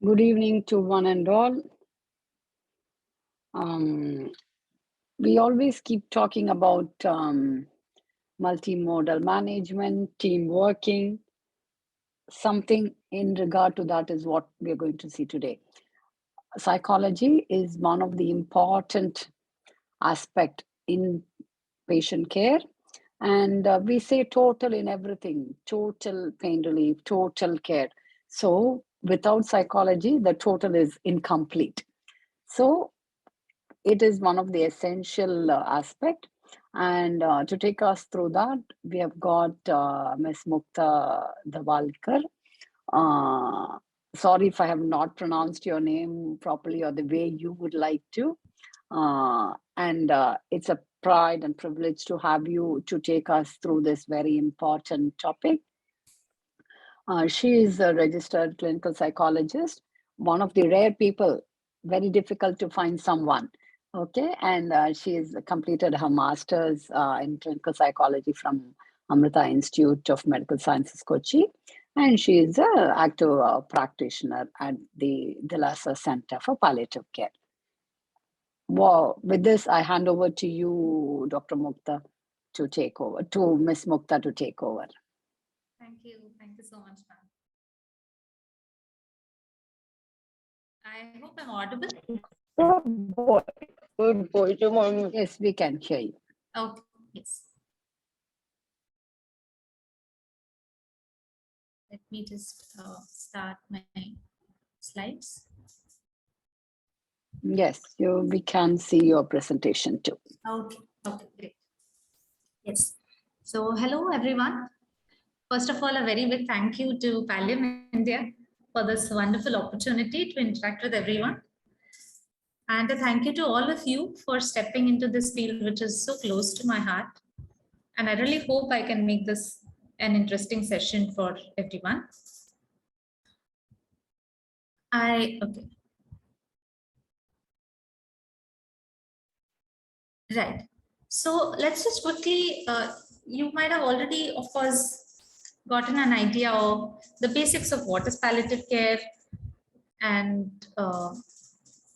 Good evening to one and all. We always keep talking about multimodal management, team working. Something in regard to that is what we're going to see today. Psychology is one of the important aspect in patient care. And we say total in everything, total pain relief, total care. So without psychology, the total is incomplete. So it is one of the essential aspect. And to take us through that, we have got Ms. Mukta Dhavalikar. Uh, Sorry if I have not pronounced your name properly or the way you would like to. And it's a pride and privilege to have you to take us through this very important topic. She is a registered clinical psychologist, one of the rare people, very difficult to find someone. Okay, and she has completed her master's in clinical psychology from Amrita Institute of Medical Sciences, Kochi, and she is an active practitioner at the Dilasa Center for Palliative Care. Well, with this, I hand over to you, Dr. Mukta, to take over, to Ms. Mukta to take over. Thank you so much, ma'am. I hope I'm audible. Good boy. Yes, we can hear you. Okay, yes. Let me just start my slides. Yes, we can see your presentation too. Okay, great. Yes. So, hello everyone. First of all, a very big thank you to Pallium India for this wonderful opportunity to interact with everyone. And a thank you to all of you for stepping into this field, which is so close to my heart. And I really hope I can make this an interesting session for everyone. Okay. Right. So let's just quickly, you might have already, of course, gotten an idea of the basics of what is palliative care, and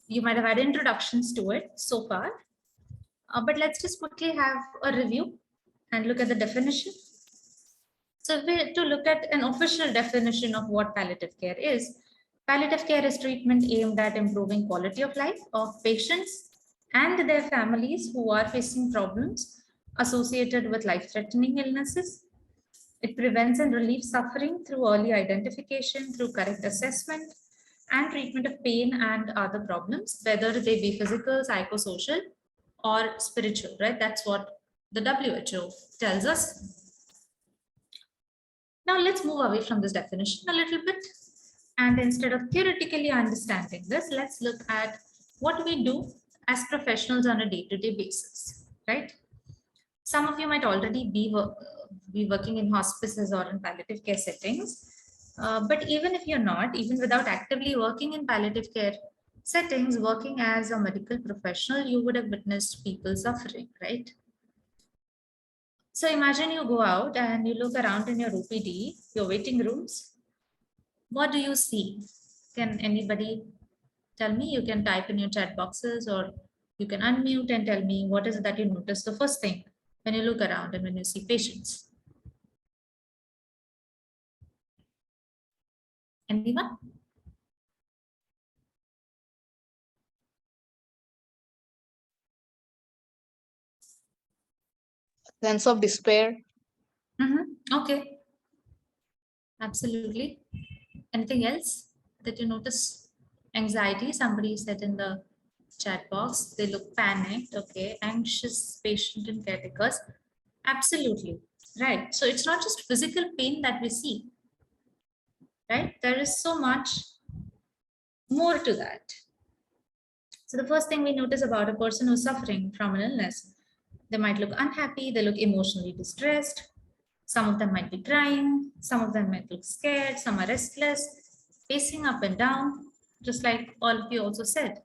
you might have had introductions to it so far. But let's just quickly have a review and look at the definition. So if we to look at an official definition of what palliative care is treatment aimed at improving quality of life of patients and their families who are facing problems associated with life-threatening illnesses. It prevents and relieves suffering through early identification, through correct assessment, and treatment of pain and other problems, whether they be physical, psychosocial, or spiritual, right? That's what the WHO tells us. Now let's move away from this definition a little bit. And instead of theoretically understanding this, let's look at what we do as professionals on a day-to-day basis, right? Some of you might already be working in hospices or in palliative care settings. But even if you're not, even without actively working in palliative care settings, working as a medical professional, you would have witnessed people suffering, right? So imagine you go out and you look around in your OPD, your waiting rooms. What do you see? Can anybody tell me? You can type in your chat boxes, or you can unmute and tell me what is it that you notice the first thing when you look around and when you see patients. Anyone? Sense of despair. Okay. Absolutely. Anything else that you notice? Anxiety, somebody said in the chat box, they look panicked, okay, anxious patient and caretakers. Absolutely, right. So it's not just physical pain that we see, right? There is so much more to that. So the first thing we notice about a person who's suffering from an illness, they might look unhappy, they look emotionally distressed. Some of them might be crying, some of them might look scared, some are restless, pacing up and down, just like all of you also said.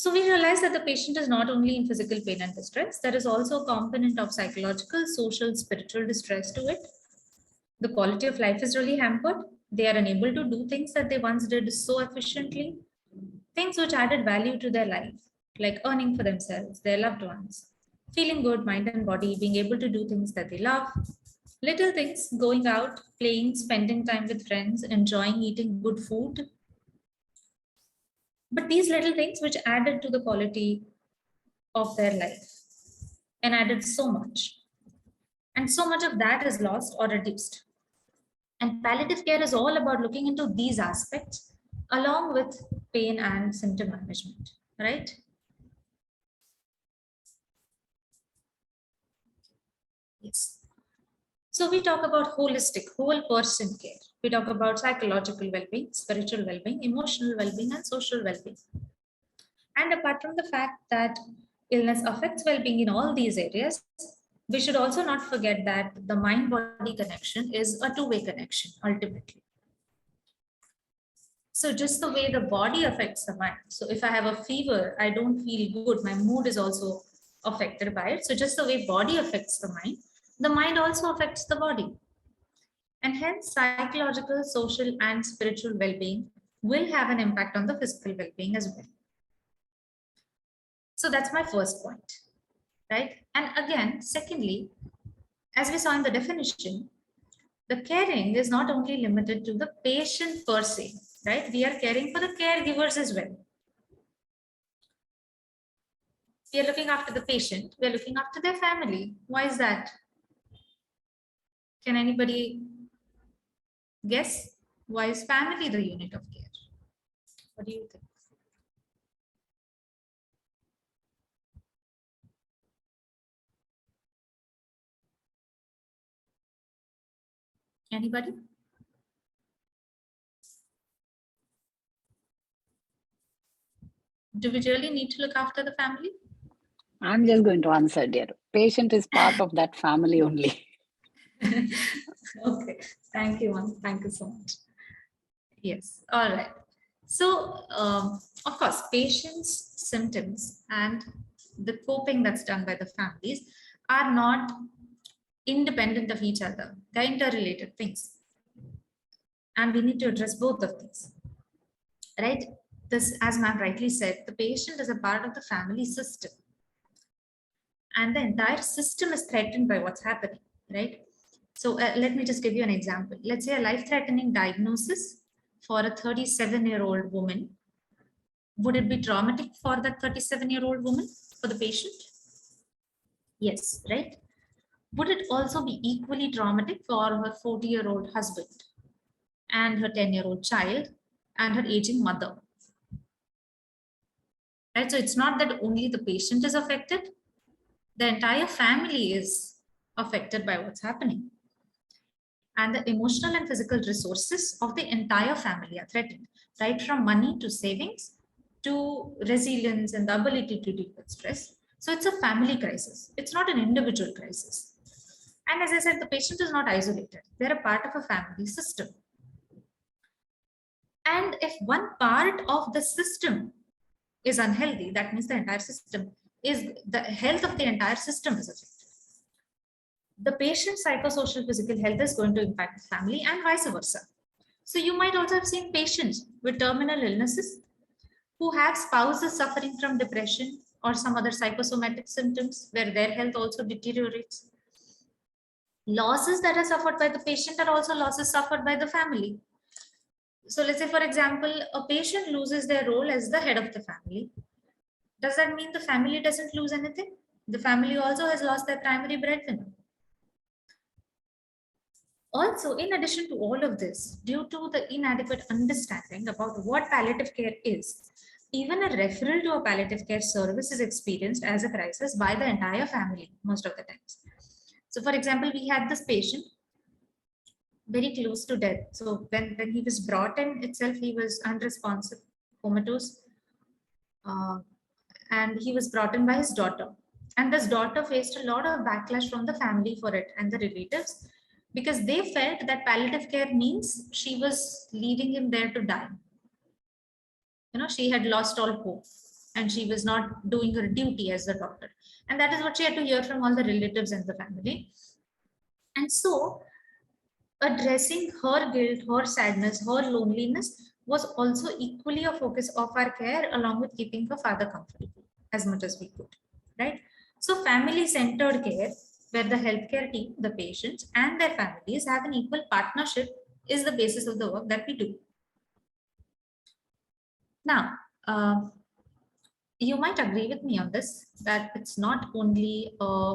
So we realize that the patient is not only in physical pain and distress, there is also a component of psychological, social, spiritual distress to it. The quality of life is really hampered. They are unable to do things that they once did so efficiently. Things which added value to their life, like earning for themselves, their loved ones, feeling good, mind and body, being able to do things that they love. Little things, going out, playing, spending time with friends, enjoying eating good food. But these little things which added to the quality of their life and added so much. And so much of that is lost or reduced. And palliative care is all about looking into these aspects along with pain and symptom management, right? Yes. So we talk about holistic, whole person care. We talk about psychological well-being, spiritual well-being, emotional well-being, and social well-being. And apart from the fact that illness affects well-being in all these areas, we should also not forget that the mind-body connection is a two-way connection, ultimately. So just the way the body affects the mind. So if I have a fever, I don't feel good, my mood is also affected by it. So just the way body affects the mind also affects the body. And hence psychological, social, and spiritual well-being will have an impact on the physical well-being as well. So that's my first point, right? And again, secondly, as we saw in the definition, the caring is not only limited to the patient per se, right? We are caring for the caregivers as well. We are looking after the patient, we are looking after their family. Why is that? Can anybody guess? Why is family the unit of care? What do you think? Anybody? Do we really need to look after the family? I'm just going to answer, dear. Patient is part of that family only. Okay, thank you, ma'am. Thank you so much. Yes, all right. So, of course, patients' symptoms and the coping that's done by the families are not independent of each other. They're interrelated things. And we need to address both of these, right? This, as ma'am rightly said, the patient is a part of the family system. And the entire system is threatened by what's happening, right? So let me just give you an example. Let's say a life-threatening diagnosis for a 37-year-old woman. Would it be traumatic for that 37-year-old woman, for the patient? Yes, right? Would it also be equally traumatic for her 40-year-old husband and her 10-year-old child and her aging mother? Right? So it's not that only the patient is affected, the entire family is affected by what's happening. And the emotional and physical resources of the entire family are threatened, right from money to savings to resilience and the ability to deal with stress. So it's a family crisis. It's not an individual crisis. And as I said, the patient is not isolated. They're a part of a family system. And if one part of the system is unhealthy, that means the entire system is, the health of the entire system is affected. The patient's psychosocial physical health is going to impact the family and vice versa. So you might also have seen patients with terminal illnesses who have spouses suffering from depression or some other psychosomatic symptoms where their health also deteriorates. Losses that are suffered by the patient are also losses suffered by the family. So let's say, for example, a patient loses their role as the head of the family. Does that mean the family doesn't lose anything? The family also has lost their primary breadwinner. Also, in addition to all of this, due to the inadequate understanding about what palliative care is, even a referral to a palliative care service is experienced as a crisis by the entire family most of the times. So for example, we had this patient very close to death. So when he was brought in itself, he was unresponsive, comatose, and he was brought in by his daughter. And this daughter faced a lot of backlash from the family for it and the relatives, because they felt that palliative care means she was leaving him there to die. You know, she had lost all hope and she was not doing her duty as the daughter. And that is what she had to hear from all the relatives and the family. And so addressing her guilt, her sadness, her loneliness was also equally a focus of our care, along with keeping her father comfortable as much as we could, right? So family-centered care, where the healthcare team, the patients, and their families have an equal partnership, is the basis of the work that we do. Now, you might agree with me on this, that it's not only a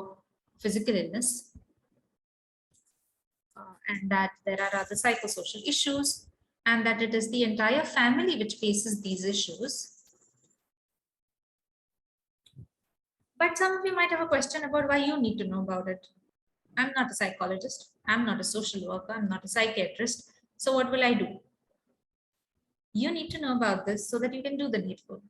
physical illness, and that there are other psychosocial issues, and that it is the entire family which faces these issues. But some of you might have a question about why you need to know about it. I'm not a psychologist, I'm not a social worker, I'm not a psychiatrist. So what will I do? You need to know about this so that you can do the needful,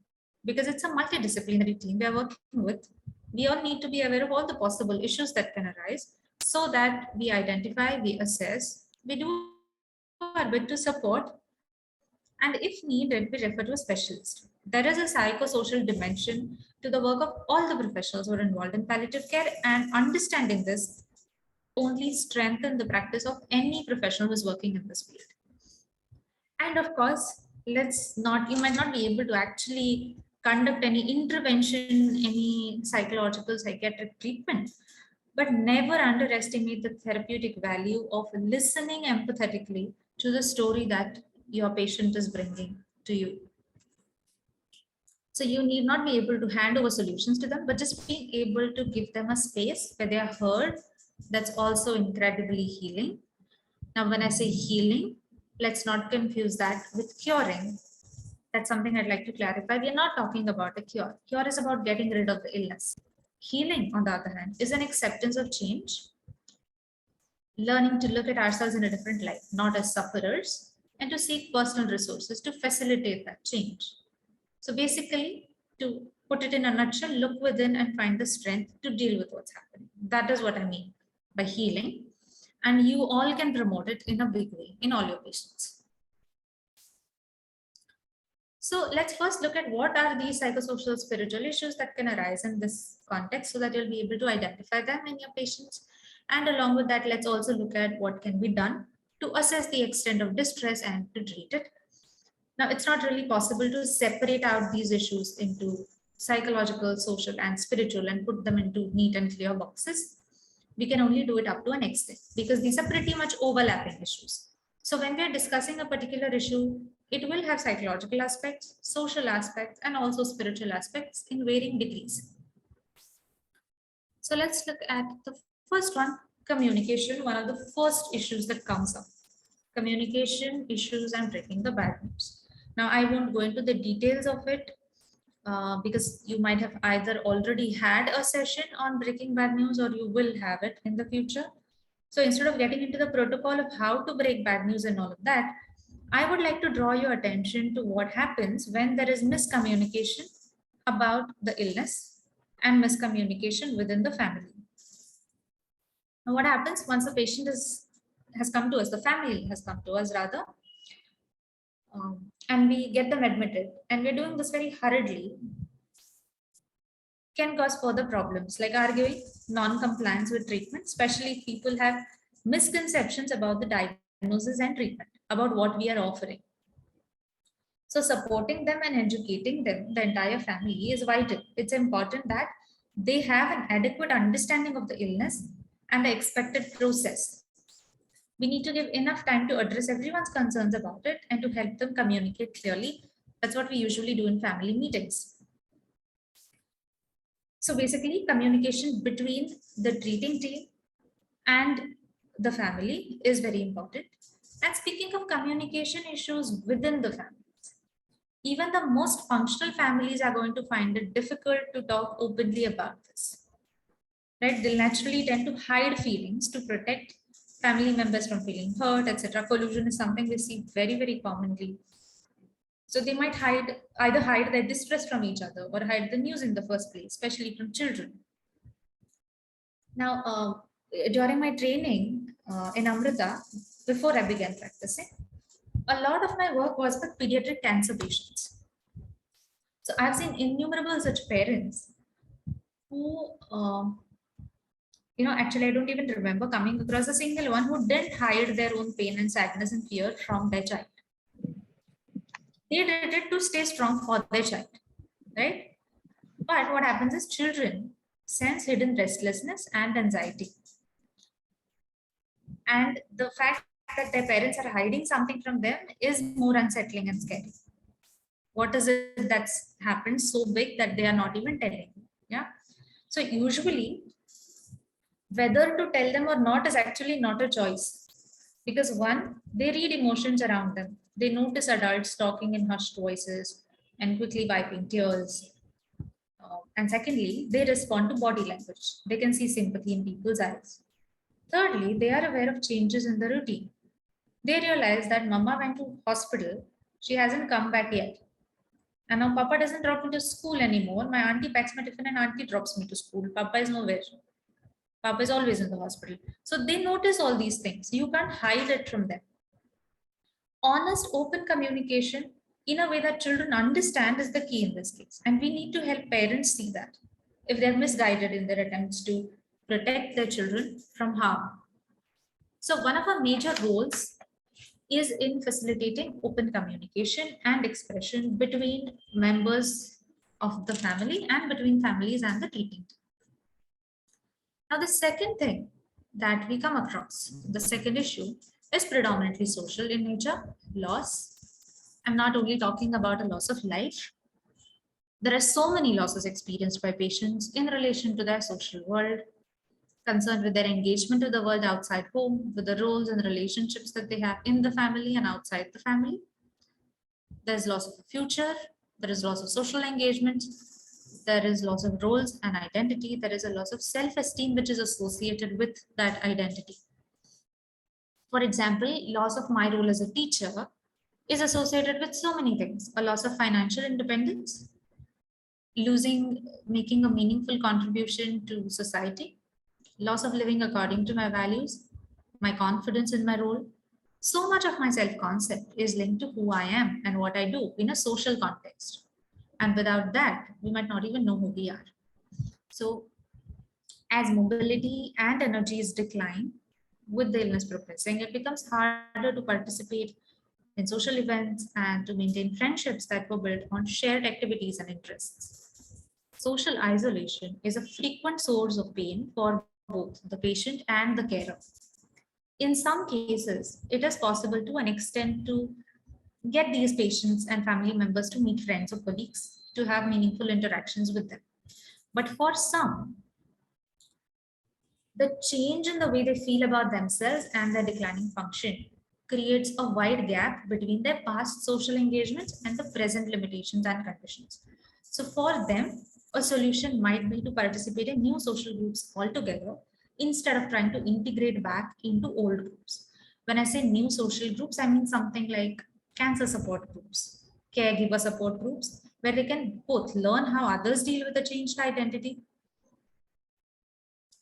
because it's a multidisciplinary team we are working with. We all need to be aware of all the possible issues that can arise so that we identify, we assess, we do our bit to support, and if needed, we refer to a specialist. There is a psychosocial dimension to the work of all the professionals who are involved in palliative care, and understanding this only strengthen the practice of any professional who is working in this field. And of course, you might not be able to actually conduct any intervention, any psychological, psychiatric treatment, but never underestimate the therapeutic value of listening empathetically to the story that your patient is bringing to you. So you need not be able to hand over solutions to them, but just being able to give them a space where they are heard. That's also incredibly healing. Now, when I say healing, let's not confuse that with curing. That's something I'd like to clarify. We are not talking about a cure. Cure is about getting rid of the illness. Healing, on the other hand, is an acceptance of change, learning to look at ourselves in a different light, not as sufferers, and to seek personal resources to facilitate that change. So basically, to put it in a nutshell, look within and find the strength to deal with what's happening. That is what I mean by healing. And you all can promote it in a big way in all your patients. So let's first look at what are these psychosocial spiritual issues that can arise in this context so that you'll be able to identify them in your patients. And along with that, let's also look at what can be done to assess the extent of distress and to treat it. Now, it's not really possible to separate out these issues into psychological, social, and spiritual and put them into neat and clear boxes. We can only do it up to an extent because these are pretty much overlapping issues. So when we're discussing a particular issue, it will have psychological aspects, social aspects, and also spiritual aspects in varying degrees. So let's look at the first one, communication, one of the first issues that comes up. Communication issues and breaking the bad news. Now, I won't go into the details of it because you might have either already had a session on breaking bad news or you will have it in the future. So instead of getting into the protocol of how to break bad news and all of that, I would like to draw your attention to what happens when there is miscommunication about the illness and miscommunication within the family. Now, what happens once a patient has come to us, the family has come to us rather, and we get them admitted, and we're doing this very hurriedly, can cause further problems like arguing, non-compliance with treatment, especially if people have misconceptions about the diagnosis and treatment, about what we are offering. So supporting them and educating them, the entire family, is vital. It's important that they have an adequate understanding of the illness and the expected process. We need to give enough time to address everyone's concerns about it and to help them communicate clearly. That's what we usually do in family meetings. So basically, communication between the treating team and the family is very important. And speaking of communication issues within the families, even the most functional families are going to find it difficult to talk openly about this. Right? They'll naturally tend to hide feelings to protect family members from feeling hurt, etc. Collusion is something we see very, very commonly. So they might either hide their distress from each other or hide the news in the first place, especially from children. Now, during my training in Amrita, before I began practicing, a lot of my work was with pediatric cancer patients. So I've seen innumerable such parents who Actually, I don't even remember coming across a single one who didn't hide their own pain and sadness and fear from their child. They did it to stay strong for their child, right? But what happens is children sense hidden restlessness and anxiety. And the fact that their parents are hiding something from them is more unsettling and scary. What is it that's happened so big that they are not even telling? Yeah. So usually, whether to tell them or not is actually not a choice. Because one, they read emotions around them. They notice adults talking in hushed voices and quickly wiping tears. And secondly, they respond to body language. They can see sympathy in people's eyes. Thirdly, they are aware of changes in the routine. They realize that mama went to hospital, she hasn't come back yet. And now papa doesn't drop me to school anymore. My auntie packs my tiffin and auntie drops me to school. Papa is nowhere. Papa is always in the hospital. So they notice all these things. You can't hide it from them. Honest, open communication in a way that children understand is the key in this case. And we need to help parents see that if they're misguided in their attempts to protect their children from harm. So one of our major roles is in facilitating open communication and expression between members of the family and between families and the treating. Now, the second thing that we come across, the second issue, is predominantly social in nature, loss. I'm not only talking about a loss of life. There are so many losses experienced by patients in relation to their social world, concerned with their engagement to the world outside home, with the roles and relationships that they have in the family and outside the family. There's loss of a future, there is loss of social engagement, there is loss of roles and identity, there is a loss of self-esteem which is associated with that identity. For example, loss of my role as a teacher is associated with so many things: a loss of financial independence, making a meaningful contribution to society, loss of living according to my values, my confidence in my role. So much of my self-concept is linked to who I am and what I do in a social context. And without that, we might not even know who we are. So as mobility and energies decline with the illness progressing, it becomes harder to participate in social events and to maintain friendships that were built on shared activities and interests. Social isolation is a frequent source of pain for both the patient and the carer. In some cases, it is possible to an extent to get these patients and family members to meet friends or colleagues to have meaningful interactions with them. But for some, the change in the way they feel about themselves and their declining function creates a wide gap between their past social engagements and the present limitations and conditions. So for them, a solution might be to participate in new social groups altogether instead of trying to integrate back into old groups. When I say new social groups, I mean something like cancer support groups, caregiver support groups, where they can both learn how others deal with a changed identity,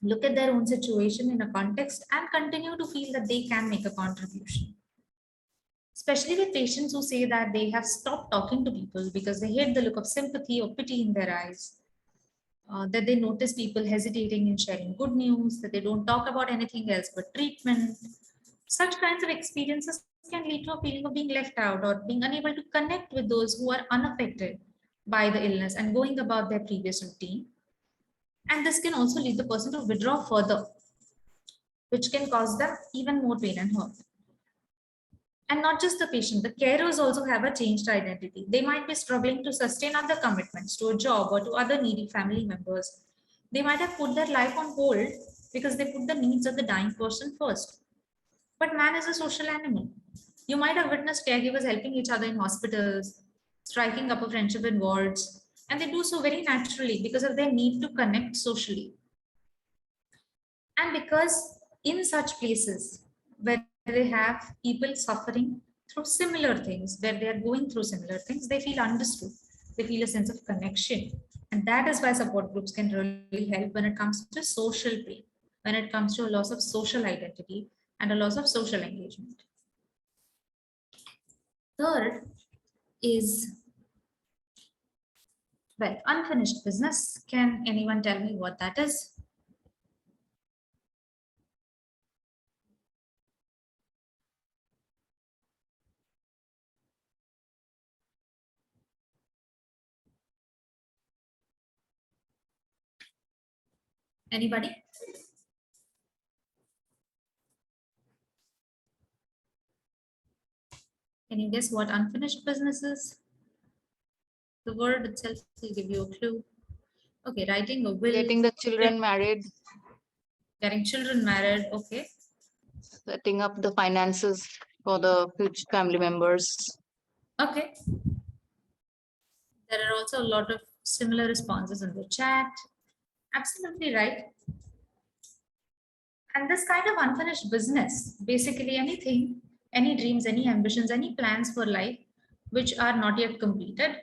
look at their own situation in a context, and continue to feel that they can make a contribution. Especially with patients who say that they have stopped talking to people because they hate the look of sympathy or pity in their eyes, that they notice people hesitating in sharing good news, that they don't talk about anything else but treatment. Such kinds of experiences can lead to a feeling of being left out or being unable to connect with those who are unaffected by the illness and going about their previous routine. And this can also lead the person to withdraw further, which can cause them even more pain and hurt. And not just the patient, the carers also have a changed identity. They might be struggling to sustain other commitments to a job or to other needy family members. They might have put their life on hold because they put the needs of the dying person first. But man is a social animal. You might have witnessed caregivers helping each other in hospitals, striking up a friendship in wards, and they do so very naturally because of their need to connect socially. And because in such places where they have people suffering through similar things, where they are going through similar things, they feel understood. They feel a sense of connection. And that is why support groups can really help when it comes to social pain, when it comes to a loss of social identity and a loss of social engagement. Third is, well, unfinished business. Can anyone tell me what that is? Anybody? Can you guess what unfinished business is? The word itself will give you a clue. Okay, writing a will. Getting the children married, Getting children married. Okay. setting up the finances for the future family members. Okay. There are also a lot of similar responses in the chat. Absolutely right. And this kind of unfinished business, basically anything, any dreams, any ambitions, any plans for life which are not yet completed,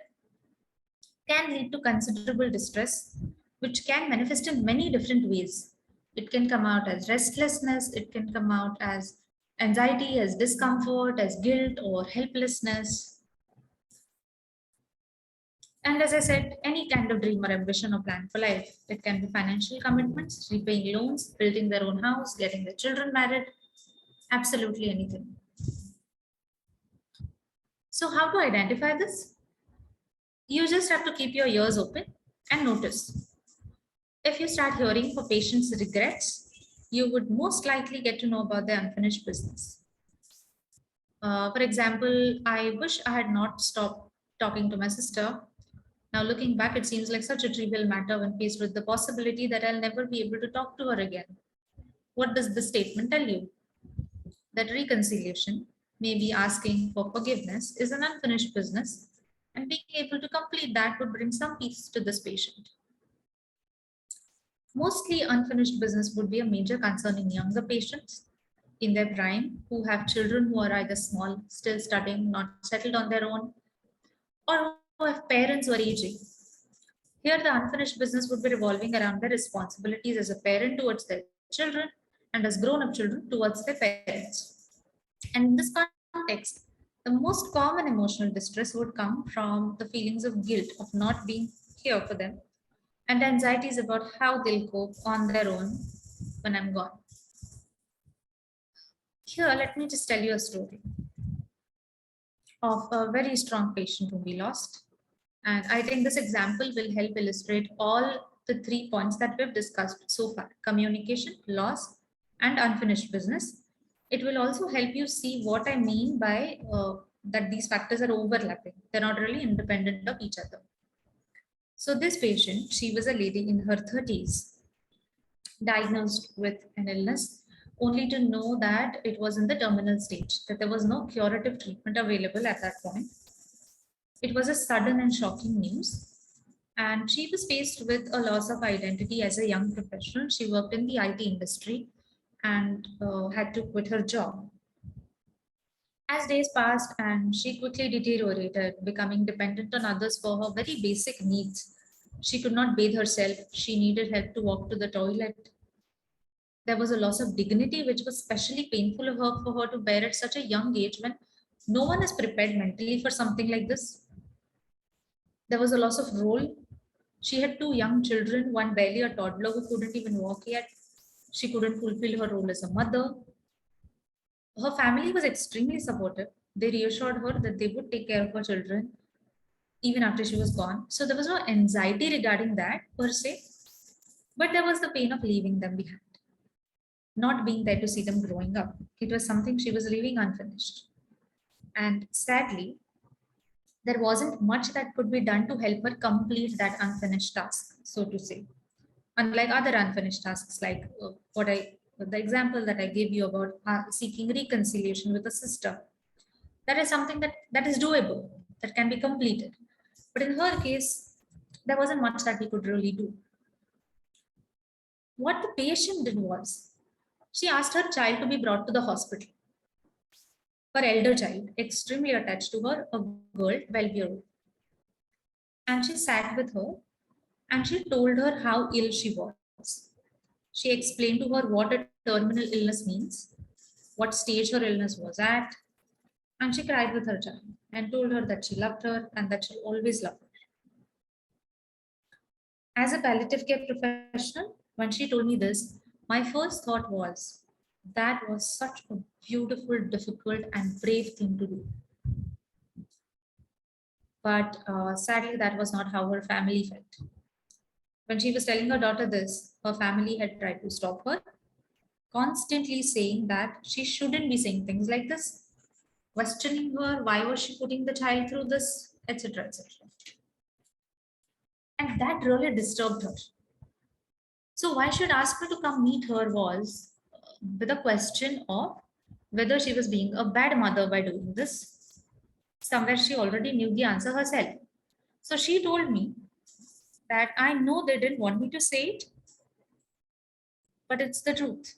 can lead to considerable distress, which can manifest in many different ways. It can come out as restlessness, it can come out as anxiety, as discomfort, as guilt or helplessness. And as I said, any kind of dream or ambition or plan for life. It can be financial commitments, repaying loans, building their own house, getting their children married, absolutely anything. So, how to identify this? You just have to keep your ears open and notice. If you start hearing for patients' regrets, you would most likely get to know about their unfinished business. For example, I wish I had not stopped talking to my sister. Now, looking back, it seems like such a trivial matter when faced with the possibility that I'll never be able to talk to her again. What does this statement tell you? That reconciliation, maybe asking for forgiveness, is an unfinished business, and being able to complete that would bring some peace to this patient. Mostly unfinished business would be a major concern in younger patients in their prime who have children who are either small, still studying, not settled on their own, or who have parents who are aging. Here, the unfinished business would be revolving around their responsibilities as a parent towards their children and as grown up children towards their parents. And in this context, the most common emotional distress would come from the feelings of guilt of not being here for them and anxieties about how they'll cope on their own when I'm gone. Here, let me just tell you a story of a very strong patient whom we lost. And I think this example will help illustrate all the 3 points that we've discussed so far: communication, loss, and unfinished business. It will also help you see what I mean by that these factors are overlapping. They're not really independent of each other. So this patient, she was a lady in her 30s, diagnosed with an illness, only to know that it was in the terminal stage, that there was no curative treatment available at that point. It was a sudden and shocking news. And she was faced with a loss of identity as a young professional. She worked in the IT industry and had to quit her job. As days passed and she quickly deteriorated, becoming dependent on others for her very basic needs. She could not bathe herself. She needed help to walk to the toilet. There was a loss of dignity, which was especially painful for her to bear at such a young age when no one is prepared mentally for something like this. There was a loss of role. She had 2 young children, one barely a toddler who couldn't even walk yet. She couldn't fulfill her role as a mother. Her family was extremely supportive. They reassured her that they would take care of her children even after she was gone. So there was no anxiety regarding that per se, but there was the pain of leaving them behind, not being there to see them growing up. It was something she was leaving unfinished. And sadly, there wasn't much that could be done to help her complete that unfinished task, so to say. Unlike other unfinished tasks, like the example that I gave you about seeking reconciliation with a sister, that is something that is doable, that can be completed. But in her case, there wasn't much that we could really do. What the patient did was, she asked her child to be brought to the hospital. Her elder child, extremely attached to her, a girl, 12-year-old. And she sat with her and she told her how ill she was. She explained to her what a terminal illness means, what stage her illness was at, and she cried with her child and told her that she loved her and that she'll always love her. As a palliative care professional, when she told me this, my first thought was, that was such a beautiful, difficult, and brave thing to do. But sadly, that was not how her family felt. When she was telling her daughter this, her family had tried to stop her, constantly saying that she shouldn't be saying things like this, questioning her, why was she putting the child through this, etc., etc. And that really disturbed her. So why should ask her to come meet her was with a question of whether she was being a bad mother by doing this. Somewhere she already knew the answer herself. So she told me that I know they didn't want me to say it, but it's the truth.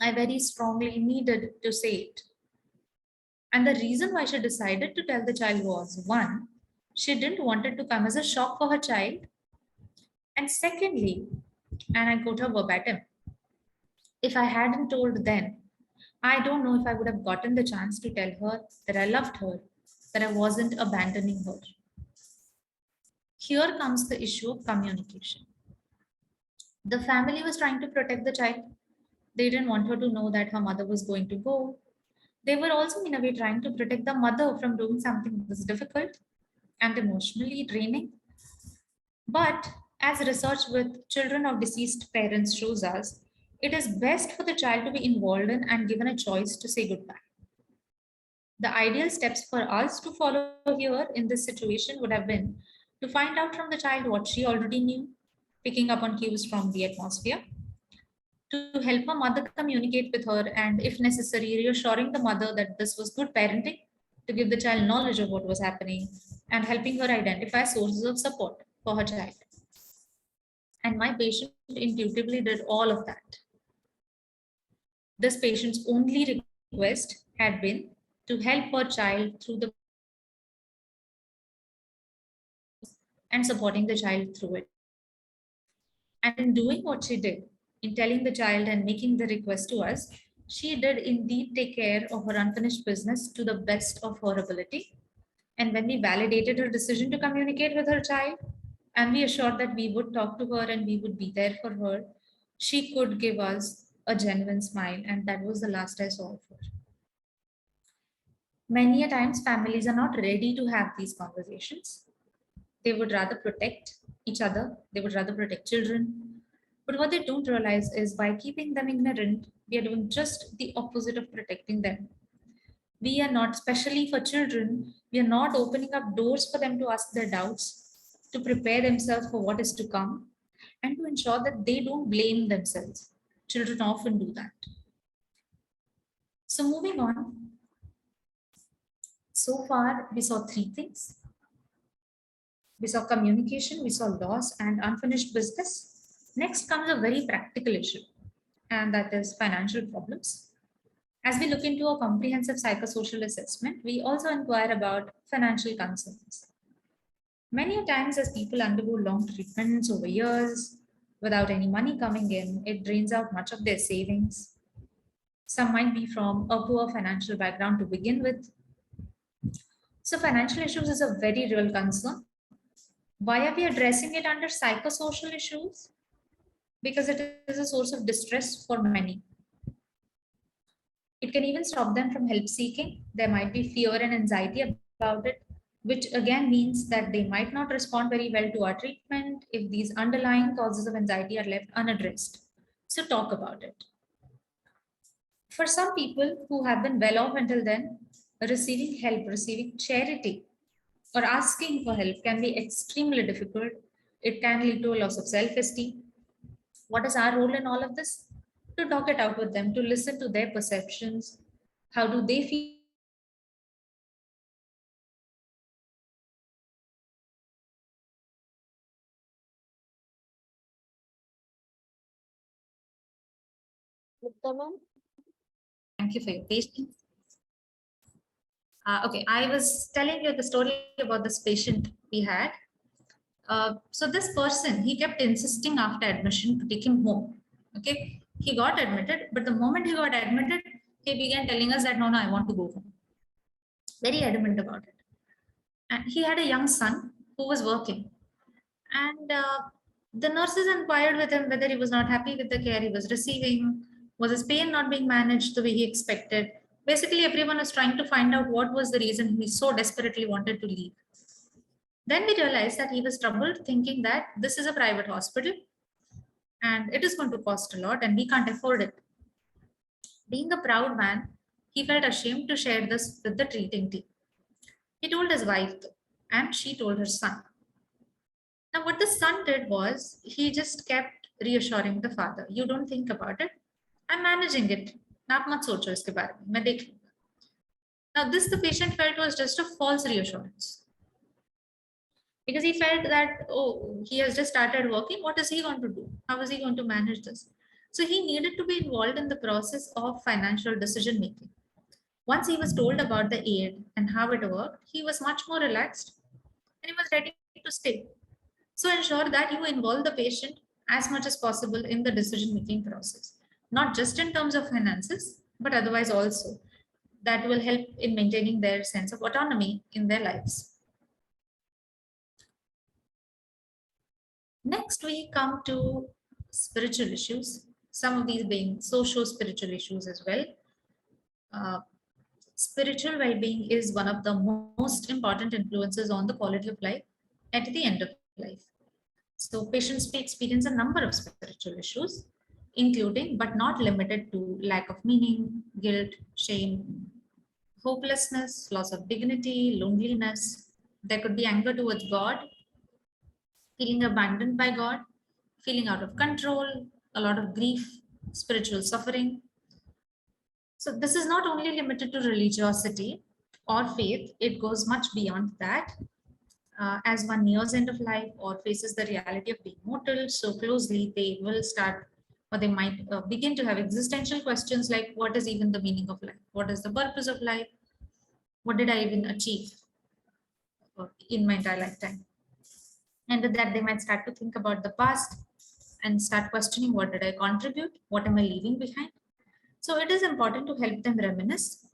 I very strongly needed to say it. And the reason why she decided to tell the child was, one, she didn't want it to come as a shock for her child. And secondly, and I quote her verbatim, if I hadn't told then, I don't know if I would have gotten the chance to tell her that I loved her, that I wasn't abandoning her. Here comes the issue of communication. The family was trying to protect the child. They didn't want her to know that her mother was going to go. They were also, in a way, trying to protect the mother from doing something that was difficult and emotionally draining. But as research with children of deceased parents shows us, it is best for the child to be involved in and given a choice to say goodbye. The ideal steps for us to follow here in this situation would have been to find out from the child what she already knew, picking up on cues from the atmosphere, to help her mother communicate with her, and if necessary, reassuring the mother that this was good parenting, to give the child knowledge of what was happening, and helping her identify sources of support for her child. And my patient intuitively did all of that. This patient's only request had been to help her child through the and supporting the child through it. And in doing what she did, in telling the child and making the request to us, she did indeed take care of her unfinished business to the best of her ability. And when we validated her decision to communicate with her child, and we assured that we would talk to her and we would be there for her, she could give us a genuine smile, and that was the last I saw of her. Many a times, families are not ready to have these conversations. They would rather protect each other, they would rather protect children. But what they don't realize is by keeping them ignorant, we are doing just the opposite of protecting them. We are not, especially for children, we are not opening up doors for them to ask their doubts, to prepare themselves for what is to come, and to ensure that they don't blame themselves. Children often do that. So, moving on, so far we saw three things. We saw communication, we saw loss and unfinished business. Next comes a very practical issue, and that is financial problems. As we look into a comprehensive psychosocial assessment, we also inquire about financial concerns. Many times, as people undergo long treatments over years without any money coming in, it drains out much of their savings. Some might be from a poor financial background to begin with. So, financial issues is a very real concern. Why are we addressing it under psychosocial issues? Because it is a source of distress for many. It can even stop them from help seeking. There might be fear and anxiety about it, which again means that they might not respond very well to our treatment if these underlying causes of anxiety are left unaddressed. So, talk about it. For some people who have been well off until then, receiving help, receiving charity, or asking for help can be extremely difficult. It can lead to a loss of self esteem. What is our role in all of this? To talk it out with them, to listen to their perceptions. How do they feel? Thank you for your patience. Okay, I was telling you the story about this patient we had. So this person, he kept insisting after admission to take him home. Okay, he got admitted, but the moment he got admitted, he began telling us that no, I want to go home. Very adamant about it. And he had a young son who was working. And the nurses inquired with him whether he was not happy with the care he was receiving. Was his pain not being managed the way he expected? Basically, everyone was trying to find out what was the reason he so desperately wanted to leave. Then we realized that he was troubled, thinking that this is a private hospital and it is going to cost a lot and we can't afford it. Being a proud man, he felt ashamed to share this with the treating team. He told his wife, and she told her son. Now, what the son did was he just kept reassuring the father, "You don't think about it. I'm managing it. आप मत सोचो इसके बारे में, मैं देख लूंगा." Now, this the patient felt was just a false reassurance, because he felt that, oh, he has just started working. What is he going to do? How is he going to manage this? So he needed to be involved in the process of financial decision making. Once he was told about the aid and how it worked, he was much more relaxed and he was ready to stay. So ensure that you involve the patient as much as possible in the decision making process, not just in terms of finances, but otherwise also. That will help in maintaining their sense of autonomy in their lives. Next, we come to spiritual issues, some of these being socio-spiritual issues as well. Spiritual well-being is one of the most important influences on the quality of life at the end of life. So patients may experience a number of spiritual issues, including but not limited to lack of meaning, guilt, shame, hopelessness, loss of dignity, loneliness. There could be anger towards God, feeling abandoned by God, feeling out of control, a lot of grief, spiritual suffering. So this is not only limited to religiosity or faith, it goes much beyond that. As one nears end of life or faces the reality of being mortal so closely, they will start, or they might begin to have existential questions like, what is even the meaning of life? What is the purpose of life? What did I even achieve in my entire lifetime? And with that, they might start to think about the past and start questioning, what did I contribute? What am I leaving behind? So it is important to help them reminisce,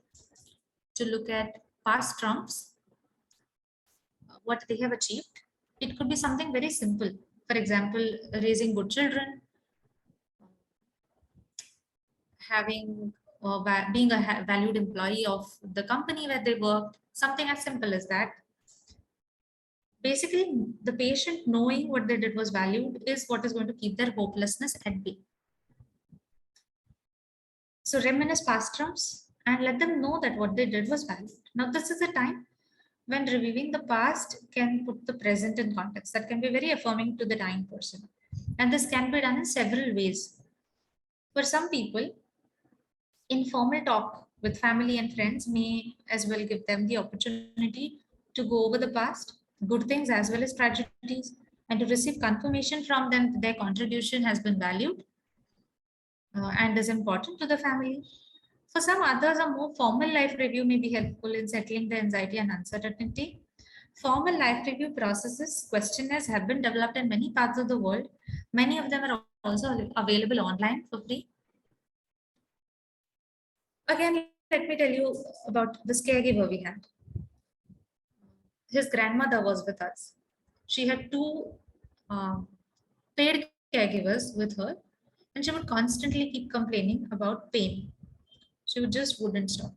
to look at past trumps, what they have achieved. It could be something very simple. For example, raising good children, having being a valued employee of the company where they worked, something as simple as that. Basically, the patient knowing what they did was valued is what is going to keep their hopelessness at bay. So reminisce past trumps and let them know that what they did was valued. Now, this is a time when reviewing the past can put the present in context. That can be very affirming to the dying person. And this can be done in several ways. For some people, informal talk with family and friends may as well give them the opportunity to go over the past, good things as well as tragedies, and to receive confirmation from them that their contribution has been valued and is important to the family. For some others, a more formal life review may be helpful in settling the anxiety and uncertainty. Formal life review processes, questionnaires have been developed in many parts of the world. Many of them are also available online for free. Again, let me tell you about this caregiver we had. His grandmother was with us. She had two paid caregivers with her, and she would constantly keep complaining about pain. She wouldn't stop.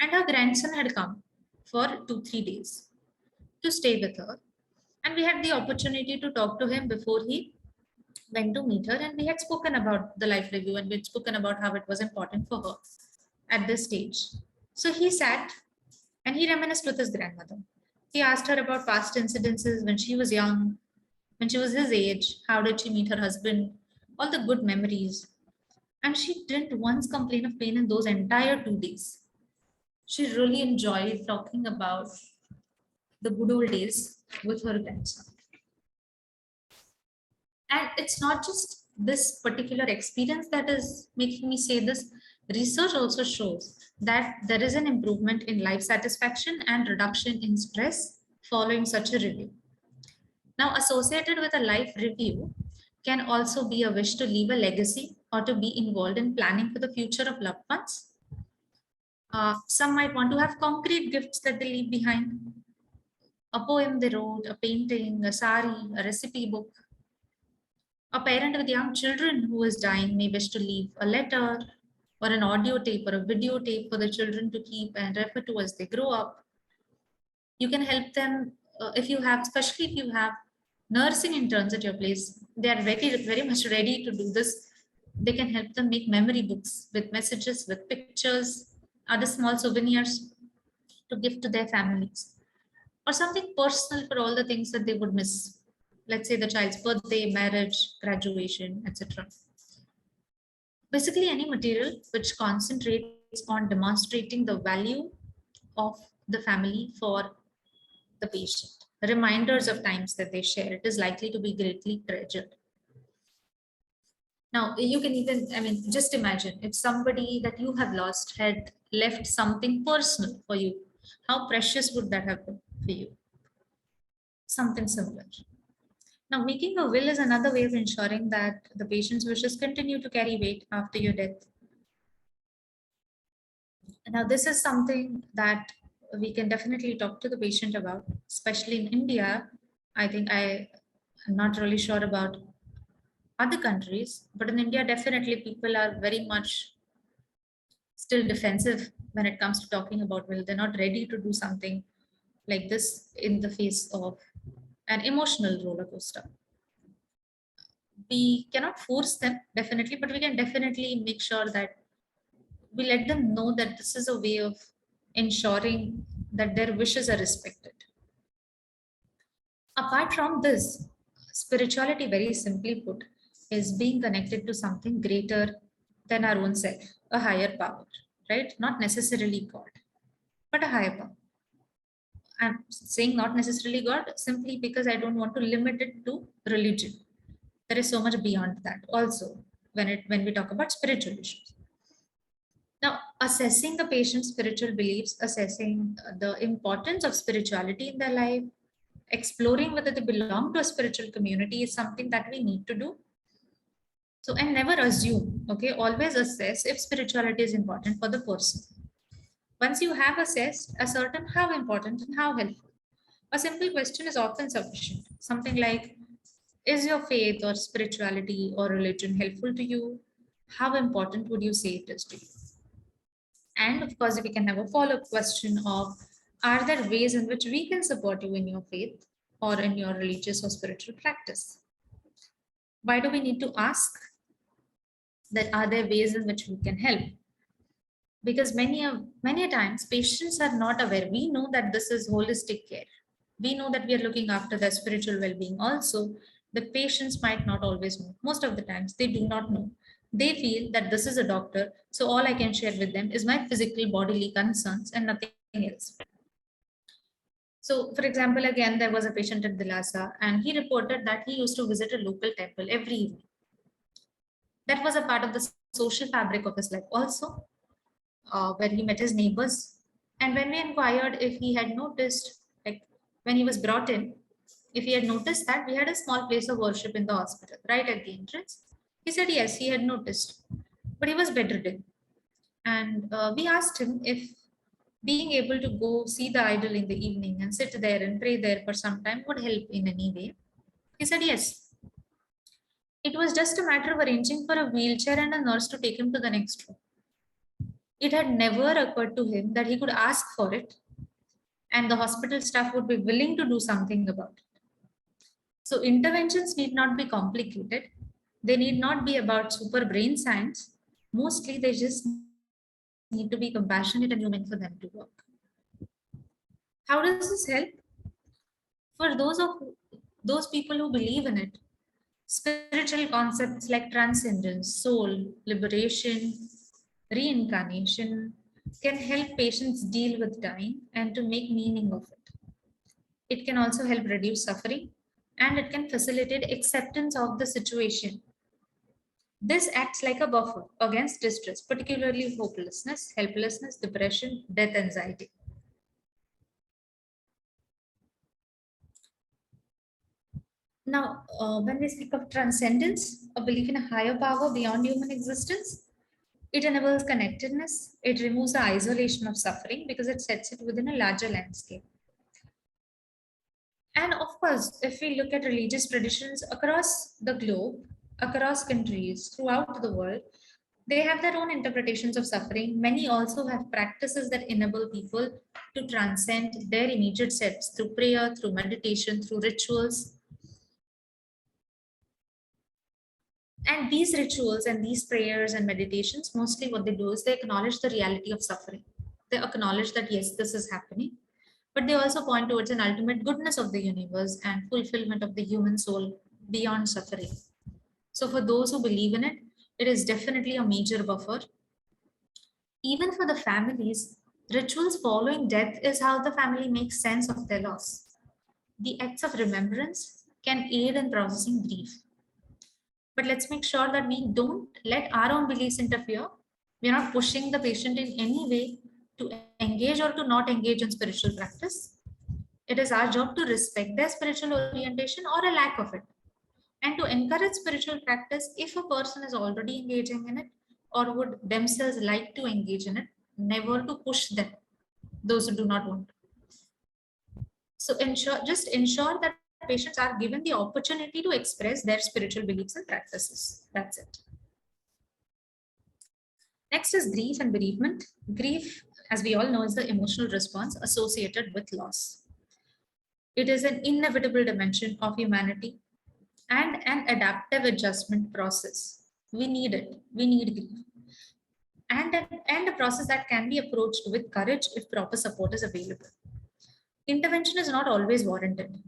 And her grandson had come for 2-3 days to stay with her. And we had the opportunity to talk to him before he went to meet her. And we had spoken about the life review and we had spoken about how it was important for her at this stage. So he sat and he reminisced with his grandmother. He asked her about past incidences when she was young, when she was his age, how did she meet her husband, all the good memories. And she didn't once complain of pain in those entire 2 days. She really enjoyed talking about the good old days with her grandson. And it's not just this particular experience that is making me say this. Research also shows that there is an improvement in life satisfaction and reduction in stress following such a review. Now, associated with a life review can also be a wish to leave a legacy or to be involved in planning for the future of loved ones. Some might want to have concrete gifts that they leave behind. A poem they wrote, a painting, a sari, a recipe book. A parent with young children who is dying may wish to leave a letter or an audio tape or a videotape for the children to keep and refer to as they grow up. You can help them if you have, especially if you have nursing interns at your place, they are very much ready to do this. They can help them make memory books with messages, with pictures, other small souvenirs to give to their families, or something personal for all the things that they would miss. Let's say the child's birthday, marriage, graduation, etc. Basically, any material which concentrates on demonstrating the value of the family for the patient. Reminders of times that they share, it is likely to be greatly treasured. Now, you can even, I mean, just imagine if somebody that you have lost had left something personal for you, how precious would that have been for you? Something similar. Now, making a will is another way of ensuring that the patient's wishes continue to carry weight after your death. Now, this is something that we can definitely talk to the patient about, especially in India. I think I'm not really sure about other countries, but in India, definitely people are very much still defensive when it comes to talking about will. They're not ready to do something like this in the face of an emotional roller coaster. We cannot force them, definitely, but we can definitely make sure that we let them know that this is a way of ensuring that their wishes are respected. Apart from this, spirituality, very simply put, is being connected to something greater than our own self, a higher power, right? Not necessarily God, but a higher power. I'm saying not necessarily God simply because I don't want to limit it to religion. There is so much beyond that also when we talk about spiritual issues. Now, assessing the patient's spiritual beliefs, assessing the importance of spirituality in their life, exploring whether they belong to a spiritual community is something that we need to do. So, and never assume, okay, always assess if spirituality is important for the person. Once you have assessed, ascertain how important and how helpful. A simple question is often sufficient. Something like, is your faith or spirituality or religion helpful to you? How important would you say it is to you? And of course, we can have a follow-up question of, are there ways in which we can support you in your faith or in your religious or spiritual practice? Why do we need to ask that? Are there ways in which we can help? Because many a times patients are not aware. We know that this is holistic care. We know that we are looking after their spiritual well-being also. The patients might not always know. Most of the times they do not know. They feel that this is a doctor, so all I can share with them is my physical bodily concerns and nothing else. So, for example, again, there was a patient at Dilasa and he reported that he used to visit a local temple every evening. That was a part of the social fabric of his life also, where he met his neighbors. And when we inquired if he had noticed, like when he was brought in, if he had noticed that we had a small place of worship in the hospital right at the entrance, he said yes, he had noticed, but he was bedridden. And we asked him if being able to go see the idol in the evening and sit there and pray there for some time would help in any way. He said yes. It was just a matter of arranging for a wheelchair and a nurse to take him to the next room. It had never occurred to him that he could ask for it and the hospital staff would be willing to do something about it. So interventions need not be complicated. They need not be about super brain science. Mostly they just need to be compassionate and human for them to work. How does this help? For those people who believe in it, spiritual concepts like transcendence, soul, liberation, reincarnation can help patients deal with dying and to make meaning of it. It can also help reduce suffering and it can facilitate acceptance of the situation. This acts like a buffer against distress, particularly hopelessness, helplessness, depression, death anxiety. Now, when we speak of transcendence, a belief in a higher power beyond human existence, it enables connectedness. It removes the isolation of suffering because it sets it within a larger landscape. And of course, if we look at religious traditions across the globe, across countries, throughout the world, They have their own interpretations of suffering. Many also have practices that enable people to transcend their immediate selves through prayer, through meditation, through rituals. And these rituals and these prayers and meditations, mostly what they do is they acknowledge the reality of suffering. They acknowledge that, yes, this is happening, but they also point towards an ultimate goodness of the universe and fulfillment of the human soul beyond suffering. So for those who believe in it, it is definitely a major buffer. Even for the families, rituals following death is how the family makes sense of their loss. The acts of remembrance can aid in processing grief. But let's make sure that we don't let our own beliefs interfere. We're not pushing the patient in any way to engage or to not engage in spiritual practice. It is our job to respect their spiritual orientation or a lack of it, and to encourage spiritual practice if a person is already engaging in it or would themselves like to engage in it, never to push them, those who do not want. So ensure that patients are given the opportunity to express their spiritual beliefs and practices. That's it. Next is grief and bereavement. Grief, as we all know, is the emotional response associated with loss. It is an inevitable dimension of humanity and an adaptive adjustment process. We need it. We need grief. And a process that can be approached with courage if proper support is available. Intervention is not always warranted,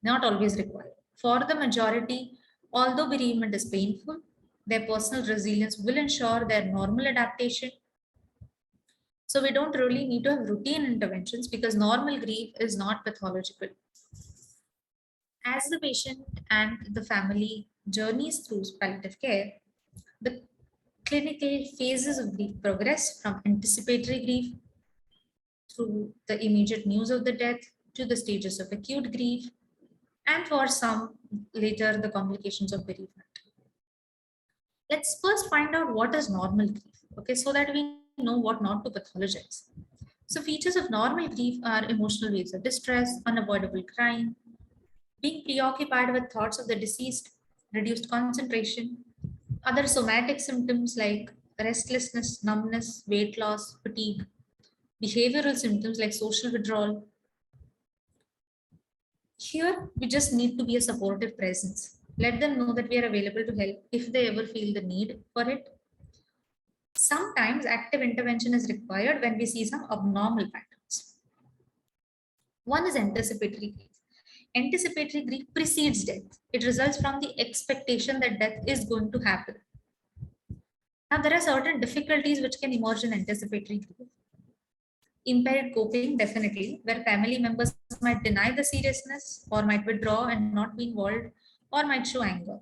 not always required. For the majority, although bereavement is painful, their personal resilience will ensure their normal adaptation. So we don't really need to have routine interventions because normal grief is not pathological. As the patient and the family journeys through palliative care, the clinical phases of grief progress from anticipatory grief through the immediate news of the death to the stages of acute grief, and for some later the complications of bereavement. Let's first find out what is normal grief, okay, so that we know what not to pathologize. So features of normal grief are emotional waves of distress, unavoidable crying, being preoccupied with thoughts of the deceased, reduced concentration, other somatic symptoms like restlessness, numbness, weight loss, fatigue, behavioral symptoms like social withdrawal. Here, we just need to be a supportive presence. Let them know that we are available to help if they ever feel the need for it. Sometimes active intervention is required when we see some abnormal patterns. One is anticipatory grief. Anticipatory grief precedes death. It results from the expectation that death is going to happen. Now, there are certain difficulties which can emerge in anticipatory grief. Impaired coping, definitely, where family members might deny the seriousness or might withdraw and not be involved or might show anger.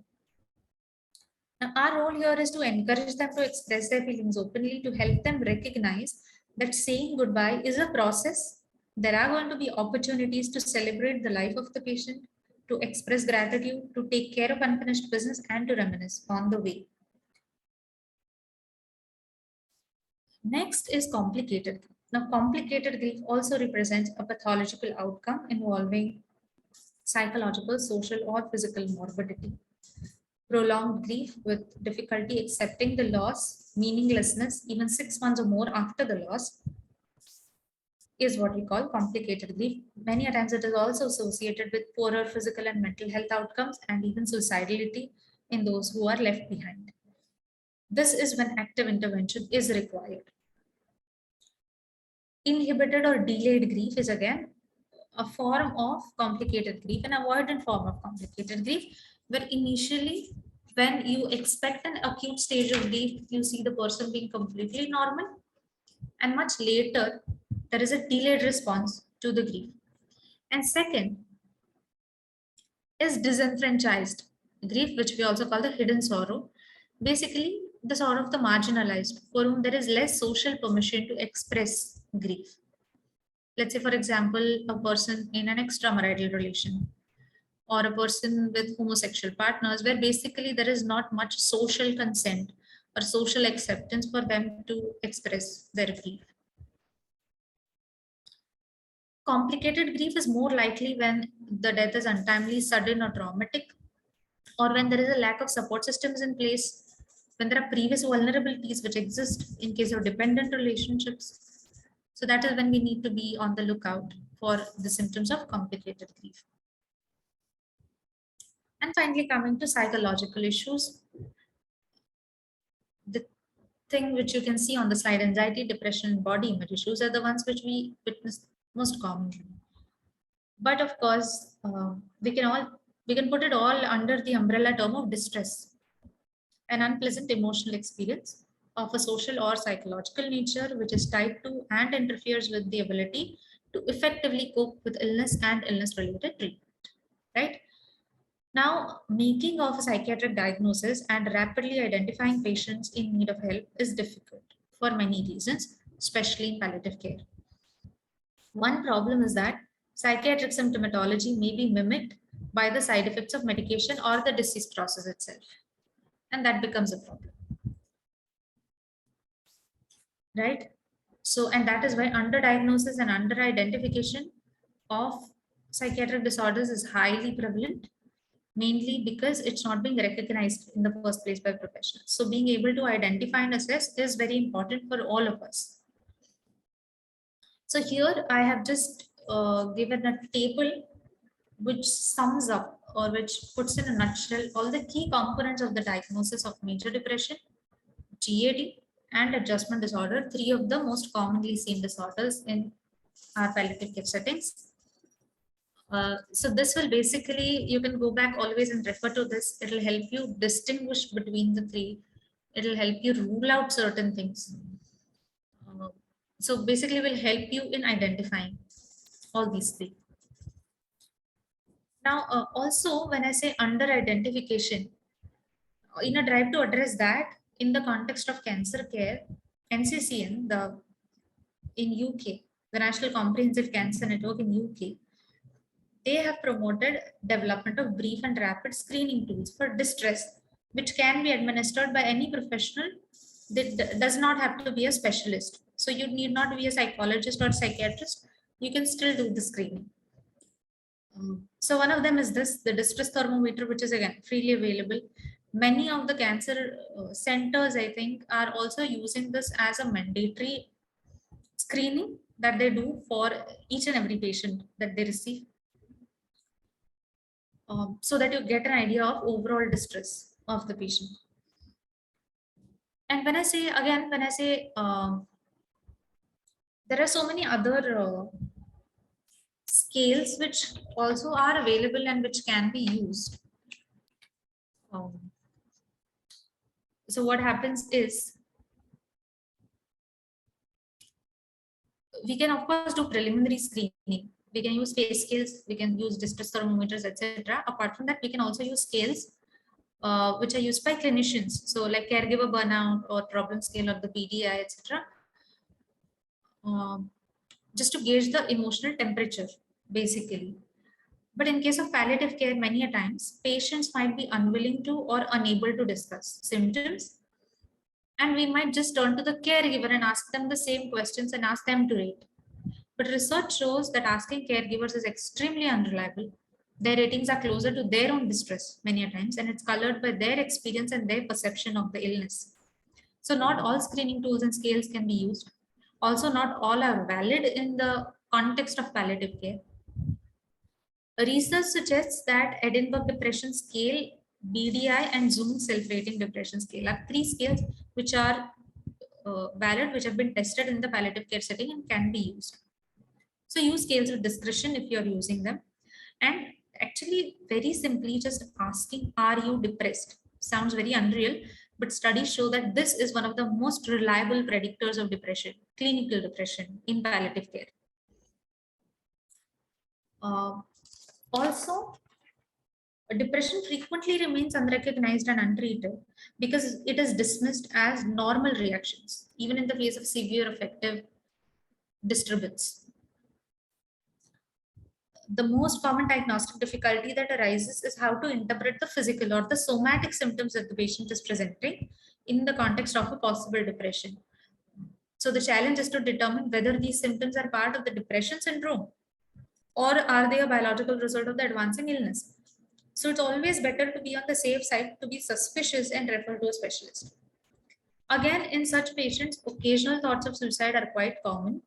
Now, our role here is to encourage them to express their feelings openly, to help them recognize that saying goodbye is a process. There are going to be opportunities to celebrate the life of the patient, to express gratitude, to take care of unfinished business, and to reminisce on the way. Next is complicated grief. Now, complicated grief also represents a pathological outcome involving psychological, social, or physical morbidity. Prolonged grief with difficulty accepting the loss, meaninglessness, even 6 months or more after the loss, is what we call complicated grief. Many times it is also associated with poorer physical and mental health outcomes and even suicidality in those who are left behind. This is when active intervention is required. Inhibited or delayed grief is again a form of complicated grief, an avoidant form of complicated grief, where initially when you expect an acute stage of grief, you see the person being completely normal, and much later there is a delayed response to the grief. And second is disenfranchised grief, which we also call the hidden sorrow. Basically, the sorrow of the marginalized, for whom there is less social permission to express grief. Let's say, for example, a person in an extramarital relation or a person with homosexual partners, where basically there is not much social consent or social acceptance for them to express their grief. Complicated grief is more likely when the death is untimely, sudden, or traumatic, or when there is a lack of support systems in place, when there are previous vulnerabilities which exist in case of dependent relationships. So that is when we need to be on the lookout for the symptoms of complicated grief. And finally, coming to psychological issues, the thing which you can see on the slide, anxiety, depression, body image issues are the ones which we witness most commonly. But of course, we can put it all under the umbrella term of distress, an unpleasant emotional experience of a social or psychological nature which is tied to and interferes with the ability to effectively cope with illness and illness related treatment, right? Now, making of a psychiatric diagnosis and rapidly identifying patients in need of help is difficult for many reasons, especially in palliative care. One problem is that psychiatric symptomatology may be mimicked by the side effects of medication or the disease process itself, and that becomes a problem, right? So, and that is why underdiagnosis and underidentification of psychiatric disorders is highly prevalent, mainly because it's not being recognized in the first place by professionals. So being able to identify and assess is very important for all of us. So here I have just given a table which sums up or which puts in a nutshell all the key components of the diagnosis of major depression, GAD, and adjustment disorder, three of the most commonly seen disorders in our palliative care settings. So this will basically, you can go back always and refer to this. It'll help you distinguish between the three. It'll help you rule out certain things. So basically will help you in identifying all these three. Now, also when I say under identification, in a drive to address that in the context of cancer care, NCCN, in UK, the National Comprehensive Cancer Network in UK, they have promoted development of brief and rapid screening tools for distress, which can be administered by any professional that does not have to be a specialist. So you need not be a psychologist or psychiatrist. You can still do the screening. So one of them is this, the distress thermometer, which is again freely available. Many of the cancer centers, I think, are also using this as a mandatory screening that they do for each and every patient that they receive. So that you get an idea of overall distress of the patient. And when I say, again, there are so many other scales which also are available and which can be used. So what happens is, we can of course do preliminary screening. We can use face scales, we can use distress thermometers, etc. Apart from that, we can also use scales which are used by clinicians. So like caregiver burnout or problem scale or the PDI, etc. Just to gauge the emotional temperature, basically. But in case of palliative care, many a times, patients might be unwilling to or unable to discuss symptoms. And we might just turn to the caregiver and ask them the same questions and ask them to rate. But research shows that asking caregivers is extremely unreliable. Their ratings are closer to their own distress many a times, and it's colored by their experience and their perception of the illness. So not all screening tools and scales can be used. Also, not all are valid in the context of palliative care. Research suggests that Edinburgh Depression Scale, BDI, and Zoom Self-Rating Depression Scale are three scales which are valid, which have been tested in the palliative care setting and can be used. So use scales with discretion if you're using them. And actually, very simply, just asking, are you depressed? Sounds very unreal, but studies show that this is one of the most reliable predictors of depression, clinical depression in palliative care. Also, depression frequently remains unrecognized and untreated because it is dismissed as normal reactions, even in the face of severe affective disturbance. The most common diagnostic difficulty that arises is how to interpret the physical or the somatic symptoms that the patient is presenting in the context of a possible depression. So the challenge is to determine whether these symptoms are part of the depression syndrome or are they a biological result of the advancing illness. So it's always better to be on the safe side, to be suspicious and refer to a specialist. Again, in such patients, occasional thoughts of suicide are quite common,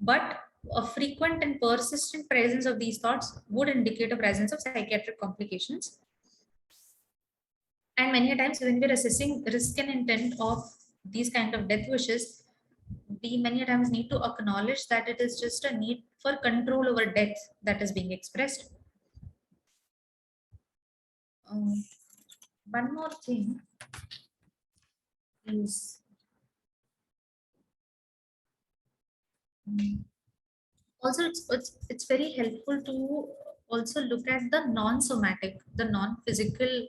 but a frequent and persistent presence of these thoughts would indicate a presence of psychiatric complications. And many a times when we're assessing risk and intent of these kind of death wishes, we many a times need to acknowledge that it is just a need for control over death that is being expressed. One more thing is also it's very helpful to also look at the non-somatic, the non-physical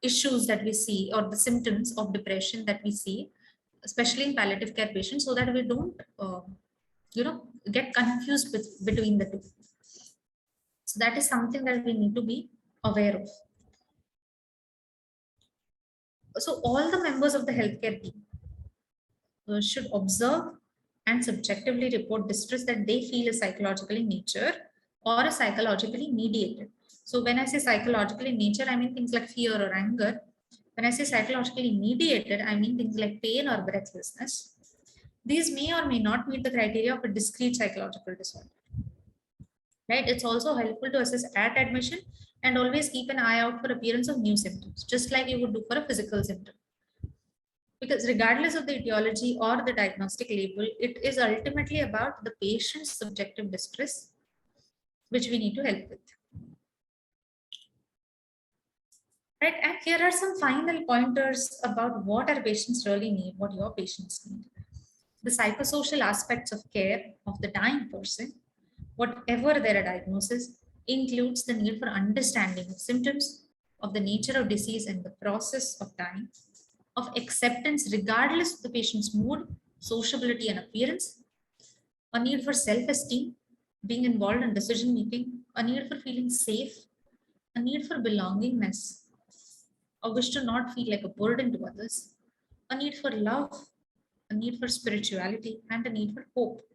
issues that we see, or the symptoms of depression that we see, especially in palliative care patients, so that we don't get confused between the two. So that is something that we need to be aware of. So all the members of the healthcare team should observe and subjectively report distress that they feel is psychological in nature or is psychologically mediated. So when I say psychological in nature, I mean things like fear or anger. When I say psychologically mediated, I mean things like pain or breathlessness. These may or may not meet the criteria of a discrete psychological disorder. Right? It's also helpful to assess at admission and always keep an eye out for appearance of new symptoms, just like you would do for a physical symptom. Because regardless of the etiology or the diagnostic label, it is ultimately about the patient's subjective distress, which we need to help with. Right, and here are some final pointers about what our patients really need, what your patients need. The psychosocial aspects of care of the dying person, whatever their diagnosis, includes the need for understanding of symptoms, of the nature of disease and the process of dying, of acceptance regardless of the patient's mood, sociability and appearance, a need for self-esteem, being involved in decision making, a need for feeling safe, a need for belongingness, a wish to not feel like a burden to others, a need for love, a need for spirituality, and a need for hope.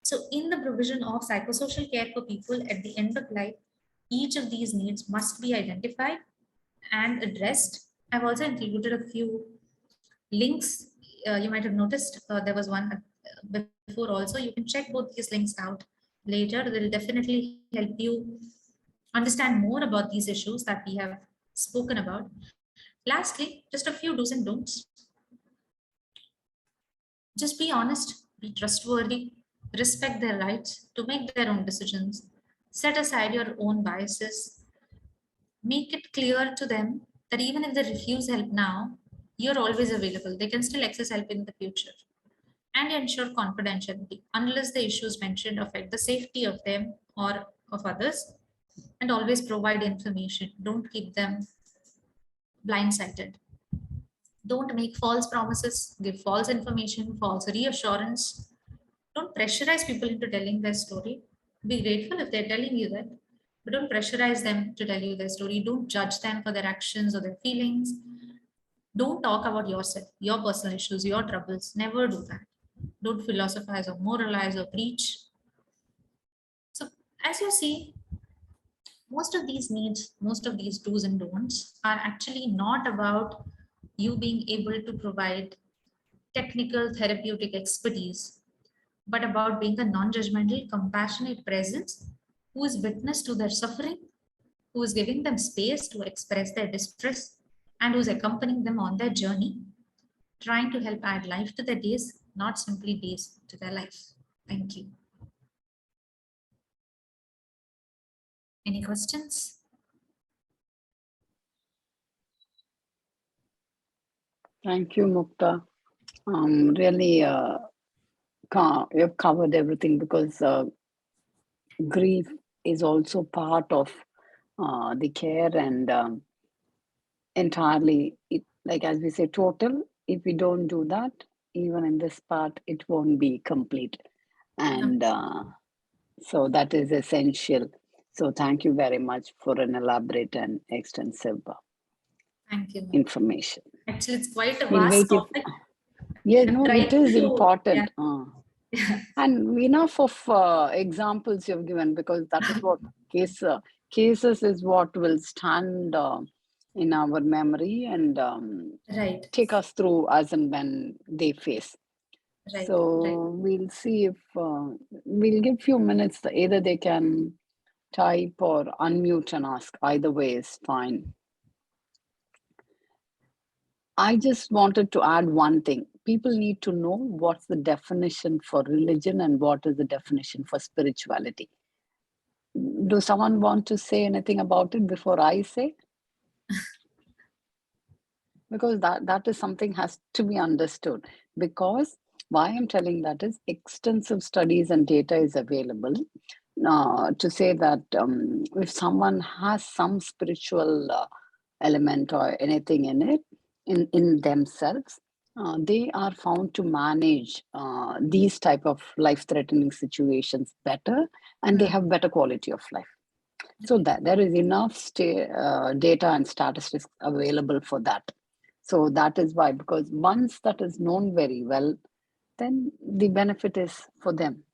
So in the provision of psychosocial care for people at the end of life, each of these needs must be identified and addressed. I've also included a few links. You might have noticed there was one before also. You can check both these links out later. They'll definitely help you understand more about these issues that we have spoken about. Lastly, just a few do's and don'ts. Just be honest, be trustworthy, respect their rights to make their own decisions, set aside your own biases, make it clear to them that even if they refuse help now, you're always available. They can still access help in the future. And ensure confidentiality unless the issues mentioned affect the safety of them or of others. And always provide information. Don't keep them blindsided. Don't make false promises, give false information, false reassurance. Don't pressurize people into telling their story. Be grateful if they're telling you that, but don't pressurize them to tell you their story. Don't judge them for their actions or their feelings. Don't talk about yourself, your personal issues, your troubles. Never do that. Don't philosophize or moralize or preach. So, as you see, most of these needs, most of these do's and don'ts are actually not about you being able to provide technical therapeutic expertise, but about being a non-judgmental, compassionate presence who is witness to their suffering, who is giving them space to express their distress, and who is accompanying them on their journey, trying to help add life to their days, not simply days to their life. Thank you. Any questions? Thank you, Mukta. Really, you've covered everything, because grief is also part of the care, and entirely, like as we say, total. If we don't do that, even in this part, it won't be complete. And so that is essential. So thank you very much for an elaborate and extensive Thank you. information. Actually, it's quite a We'll vast make it. topic. Yeah, no, Try it is to- important. Yeah. And enough of examples you've given, because that is what cases is what will stand in our memory and Right. take us through as and when they face. Right. So we'll see if we'll give few minutes. Either they can type or unmute and ask. Either way is fine. I just wanted to add one thing. People need to know what's the definition for religion and what is the definition for spirituality. Do someone want to say anything about it before I say? Because that is something has to be understood. Because why I'm telling that is extensive studies and data is available to say that if someone has some spiritual element or anything in it in themselves, they are found to manage these type of life-threatening situations better, and they have better quality of life. So that there is enough data and statistics available for that. So that is why, because once that is known very well, then the benefit is for them.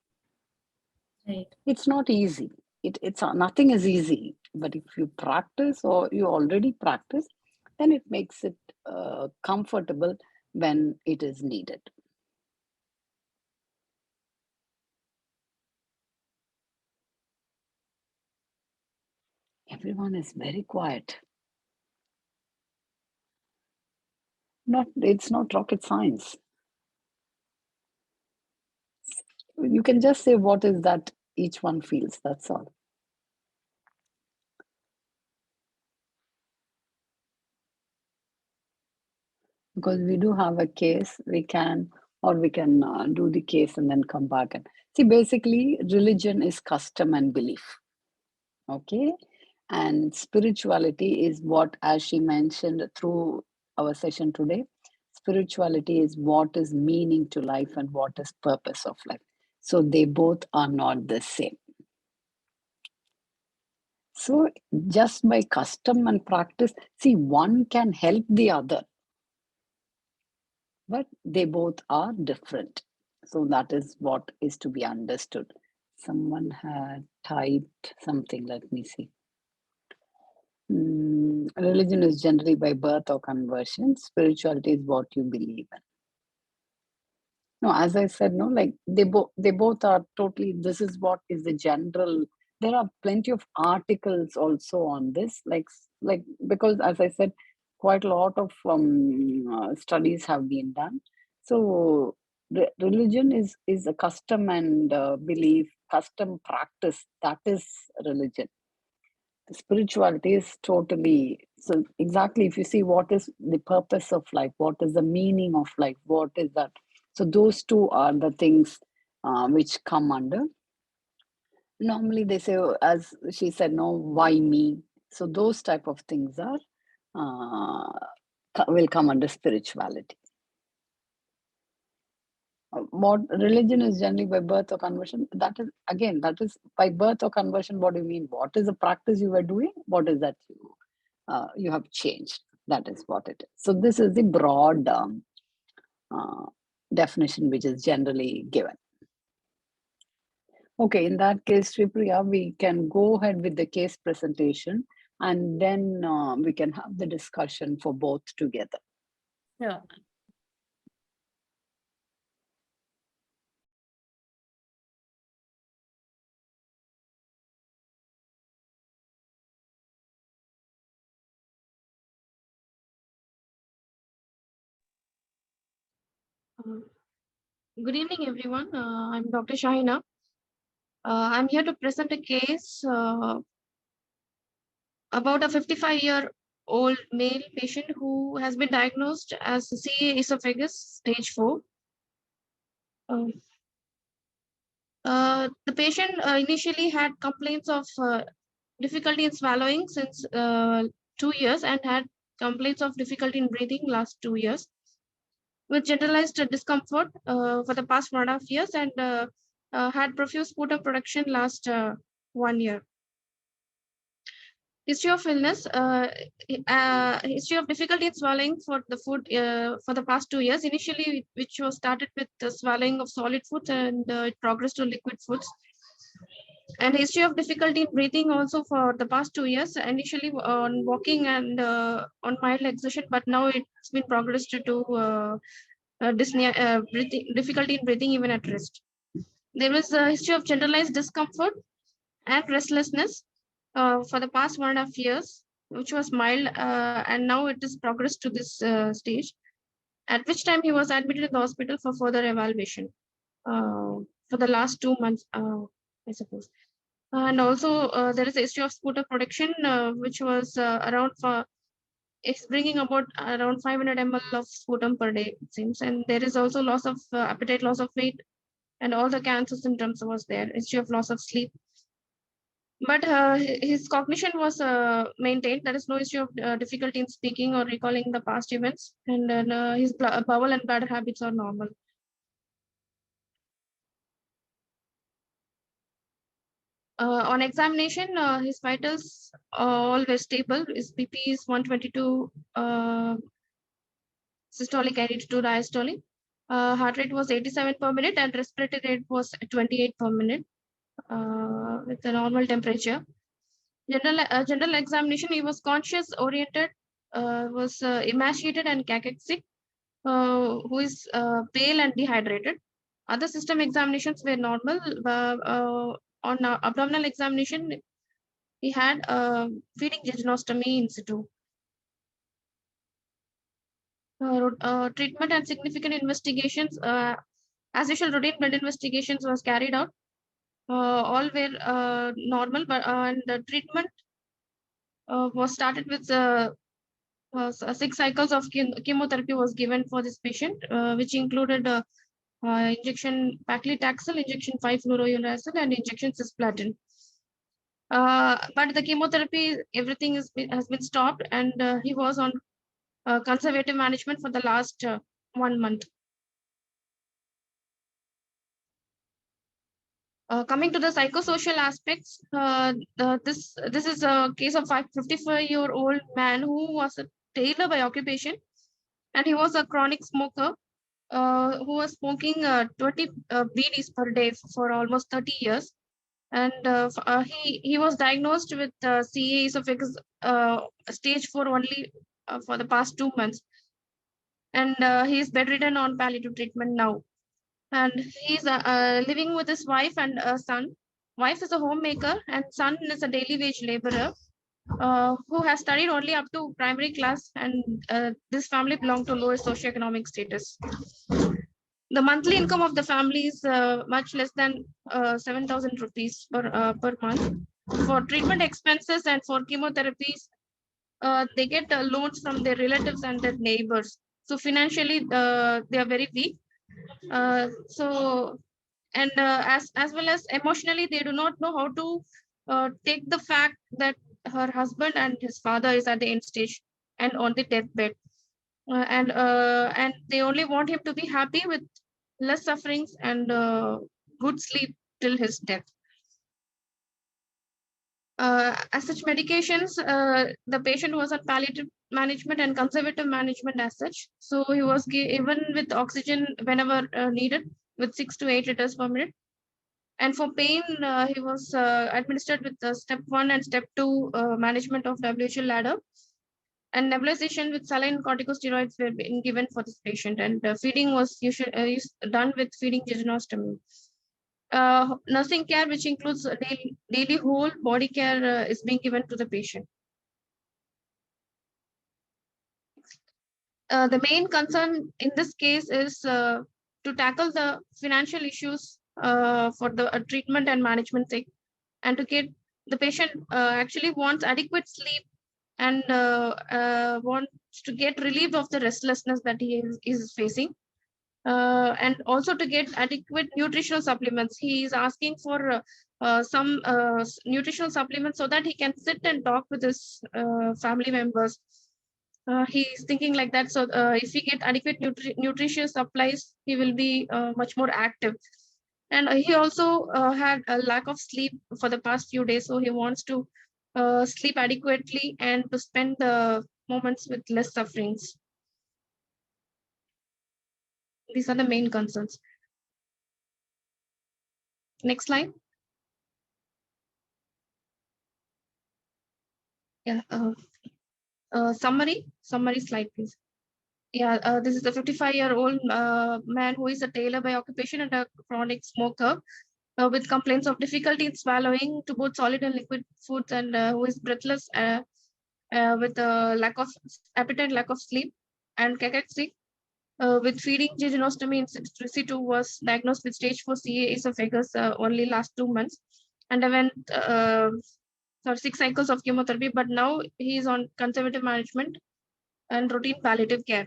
Right. It's not easy. It's nothing is easy, but if you practice or you already practice, then it makes it comfortable when it is needed. Everyone is very quiet. It's not rocket science. You can just say what is that each one feels. That's all. Because we do have a case, we can do the case and then come back and see. Basically, religion is custom and belief. Okay, and spirituality is what, as she mentioned through our session today, spirituality is what is meaning to life and what is purpose of life. So they both are not the same. So just by custom and practice, see, one can help the other, but they both are different. So that is what is to be understood. Someone had typed something, let me see. Religion is generally by birth or conversion. Spirituality is what you believe in. No, as I said, no, like they both are totally. This is what is the general. There are plenty of articles also on this, like because as I said, quite a lot of studies have been done. So religion is a custom and belief, custom practice. That is religion. Spirituality is totally so exactly. If you see what is the purpose of life, what is the meaning of life, what is that, so those two are the things which come under. Normally they say, as she said, no, why me? So those type of things are will come under spirituality. What religion is generally by birth or conversion, that is again, that is by birth or conversion. What do you mean? What is the practice you were doing? What is that you have changed? That is what it is. So this is the broad uh, definition which is generally given. Okay, in that case, Sripriya, we can go ahead with the case presentation, and then we can have the discussion for both together. Yeah. Good evening, everyone. I'm Dr. Shahina. I'm here to present a case about a 55-year-old male patient who has been diagnosed as CA esophagus stage 4. The patient initially had complaints of difficulty in swallowing since 2 years and had complaints of difficulty in breathing last 2 years, with generalized discomfort for the past 1.5 years, and had profuse sputum production last 1 year. History of illness, history of difficulty in swallowing for the food for the past 2 years, initially which was started with the swallowing of solid foods, and it progressed to liquid foods. And history of difficulty in breathing also for the past 2 years, initially on walking and on mild exertion, but now it's been progressed to dyspnea, difficulty in breathing even at rest. There was a history of generalized discomfort and restlessness for the past 1.5 years, which was mild, and now it is progressed to this stage, at which time he was admitted in the hospital for further evaluation for the last 2 months, I suppose. And also there is a history of scooter protection, which was around for it's bringing about around 500 ml of sputum per day, it seems. And there is also loss of appetite, loss of weight, and all the cancer symptoms was there. History of loss of sleep, but his cognition was maintained. There is no issue of difficulty in speaking or recalling the past events, and then his bowel and bladder habits are normal. On examination, his vitals all were stable. His BP is 122 systolic, 82 diastolic. Heart rate was 87 per minute, and respiratory rate was 28 per minute with a normal temperature. General examination, he was conscious, oriented, was emaciated and cachexic, who is pale and dehydrated. Other system examinations were normal. On abdominal examination, he had feeding jejunostomy in situ. Treatment and significant investigations, as usual, routine blood investigations was carried out. All were normal, but and the treatment was started with 6 cycles of chemotherapy was given for this patient, which included injection paclitaxel, injection 5-fluorouracil, and injection cisplatin. But the chemotherapy, everything has been stopped, and he was on conservative management for the last 1 month. Coming to the psychosocial aspects, this is a case of a 55-year-old man who was a tailor by occupation, and he was a chronic smoker who was smoking 20 BDs per day for almost 30 years. And he was diagnosed with CA esophagus stage 4 only for the past 2 months. And he is bedridden on palliative treatment now. And he's living with his wife and son. Wife is a homemaker, and son is a daily wage laborer who has studied only up to primary class, and this family belong to lower socioeconomic status. The monthly income of the family is much less than 7,000 rupees per month. For treatment expenses and for chemotherapies, they get loans from their relatives and their neighbors. So financially, they are very weak. And as well as emotionally, they do not know how to take the fact that her husband and his father is at the end stage and on the deathbed, and they only want him to be happy with less sufferings and good sleep till his death. As such medications, the patient was on palliative management and conservative management as such. So he was given with oxygen whenever needed, with 6 to 8 liters per minute. And for pain, he was administered with step 1 and step 2 management of WHO ladder. And nebulization with saline corticosteroids were being given for this patient. And feeding was done with feeding jejunostomy. Nursing care, which includes daily whole body care, is being given to the patient. The main concern in this case is to tackle the financial issues for the treatment and management sake, and to get the patient actually wants adequate sleep and wants to get relieved of the restlessness that he is facing. And also to get adequate nutritional supplements. He is asking for some nutritional supplements so that he can sit and talk with his family members. He is thinking like that. So if he get adequate nutritious supplies, he will be much more active. And he also had a lack of sleep for the past few days. So he wants to sleep adequately and to spend the moments with less sufferings. These are the main concerns. Next slide. Yeah. Summary slide, please. Yeah, this is a 55-year-old man who is a tailor by occupation and a chronic smoker with complaints of difficulty in swallowing to both solid and liquid foods, and who is breathless with lack of appetite, lack of sleep, and cachexia. With feeding jejunostomy in 62 was diagnosed with stage 4 CA esophagus only last 2 months, and I went for 6 cycles of chemotherapy, but now he is on conservative management and routine palliative care.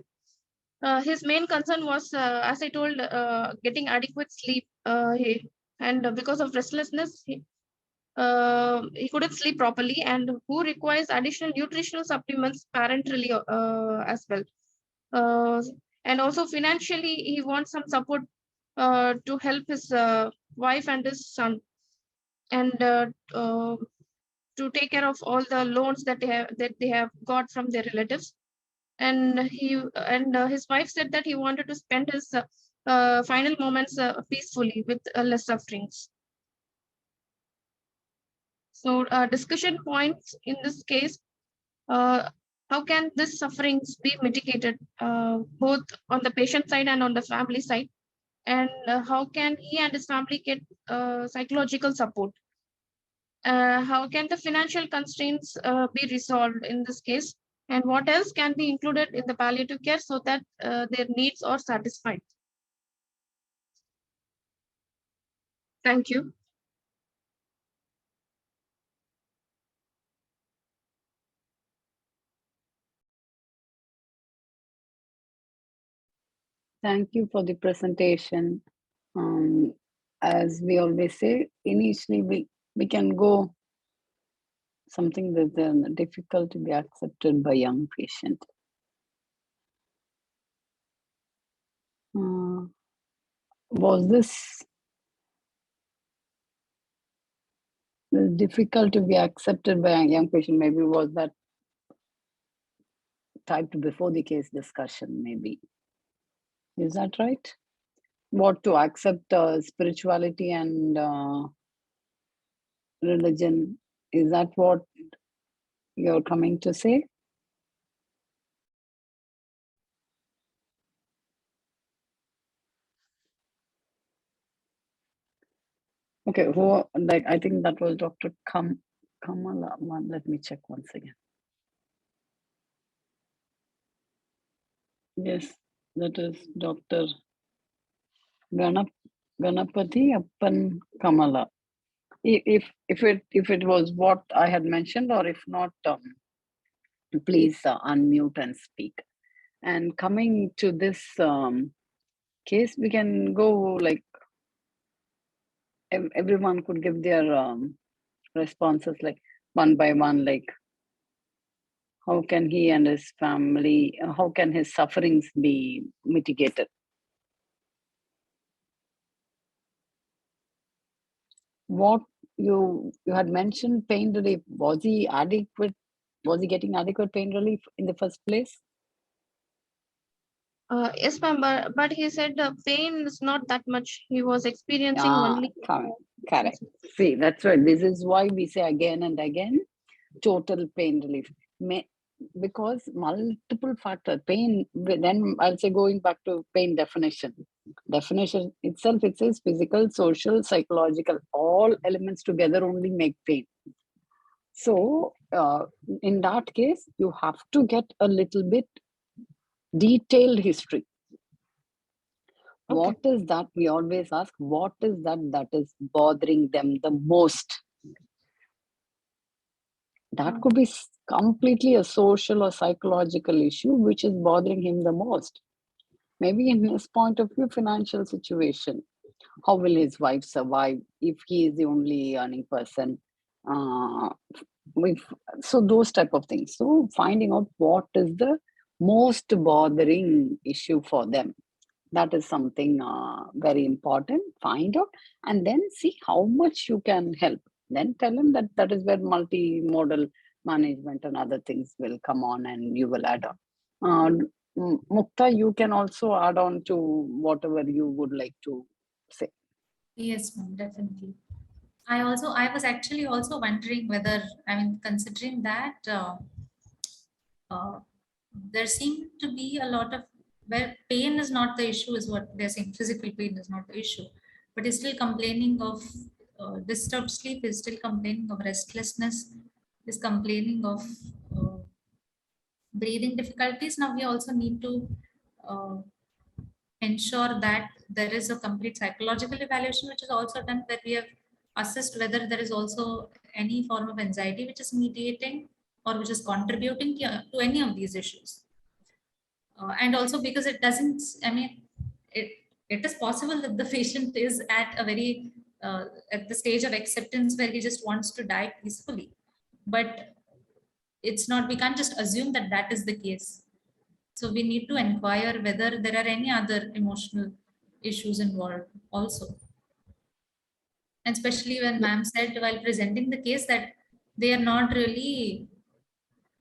His main concern was, as I told, getting adequate sleep. Because of restlessness, he couldn't sleep properly, and who requires additional nutritional supplements parenterally as well. And also financially, he wants some support to help his wife and his son, and to take care of all the loans that they have got from their relatives. And his wife said that he wanted to spend his final moments peacefully with less sufferings. So discussion points in this case, how can this sufferings be mitigated, both on the patient side and on the family side? And how can he and his family get psychological support? How can the financial constraints be resolved in this case? And what else can be included in the palliative care so that their needs are satisfied? Thank you. Thank you for the presentation. As we always say, initially we can go something that's difficult to be accepted by young patient. Was this difficult to be accepted by a young patient? Maybe was that typed before the case discussion, maybe. Is that right? What to accept spirituality and religion? Is that what you're coming to say? Okay, who, like, I think that was Dr. Kamala. Let me check once again. Yes, that is Dr. Ganapati Appan Kamala. If it was what I had mentioned, or if not, please unmute and speak. And coming to this case, we can go like everyone could give their responses like one by one, like how can he and his family, how can his sufferings be mitigated? What you had mentioned pain relief, was he adequate? Was he getting adequate pain relief in the first place? Yes, ma'am, but he said the pain is not that much. He was experiencing only. Correct. See, that's right. This is why we say again and again, total pain relief. Because multiple factors, pain, then I'll say going back to pain definition. Definition itself, it says physical, social, psychological, all elements together only make pain. So in that case, you have to get a little bit detailed history. Okay. What is that? We always ask, what is that is bothering them the most? That could be completely a social or psychological issue which is bothering him the most. Maybe in his point of view, financial situation. How will his wife survive if he is the only earning person? So those type of things. So finding out what is the most bothering issue for them. That is something very important. Find out and then see how much you can help. Then tell him that is where multimodal management and other things will come on and you will add on. Mukta, you can also add on to whatever you would like to say. Yes, ma'am, definitely. I was actually also wondering whether, I mean, considering that uh, there seem to be a lot of where pain is not the issue, is what they're saying. Physical pain is not the issue, but is still complaining of disturbed sleep, is still complaining of restlessness, is complaining of uh, breathing difficulties. Now we also need to uh, ensure that there is a complete psychological evaluation, which is also done, where we have assessed whether there is also any form of anxiety which is mediating or which is contributing to any of these issues. And also because it doesn't, I mean, it, it is possible that the patient is at a very, at the stage of acceptance where he just wants to die peacefully. But it's not, we can't just assume that that is the case. So we need to inquire whether there are any other emotional issues involved also. And especially when ma'am said while presenting the case that they are not really,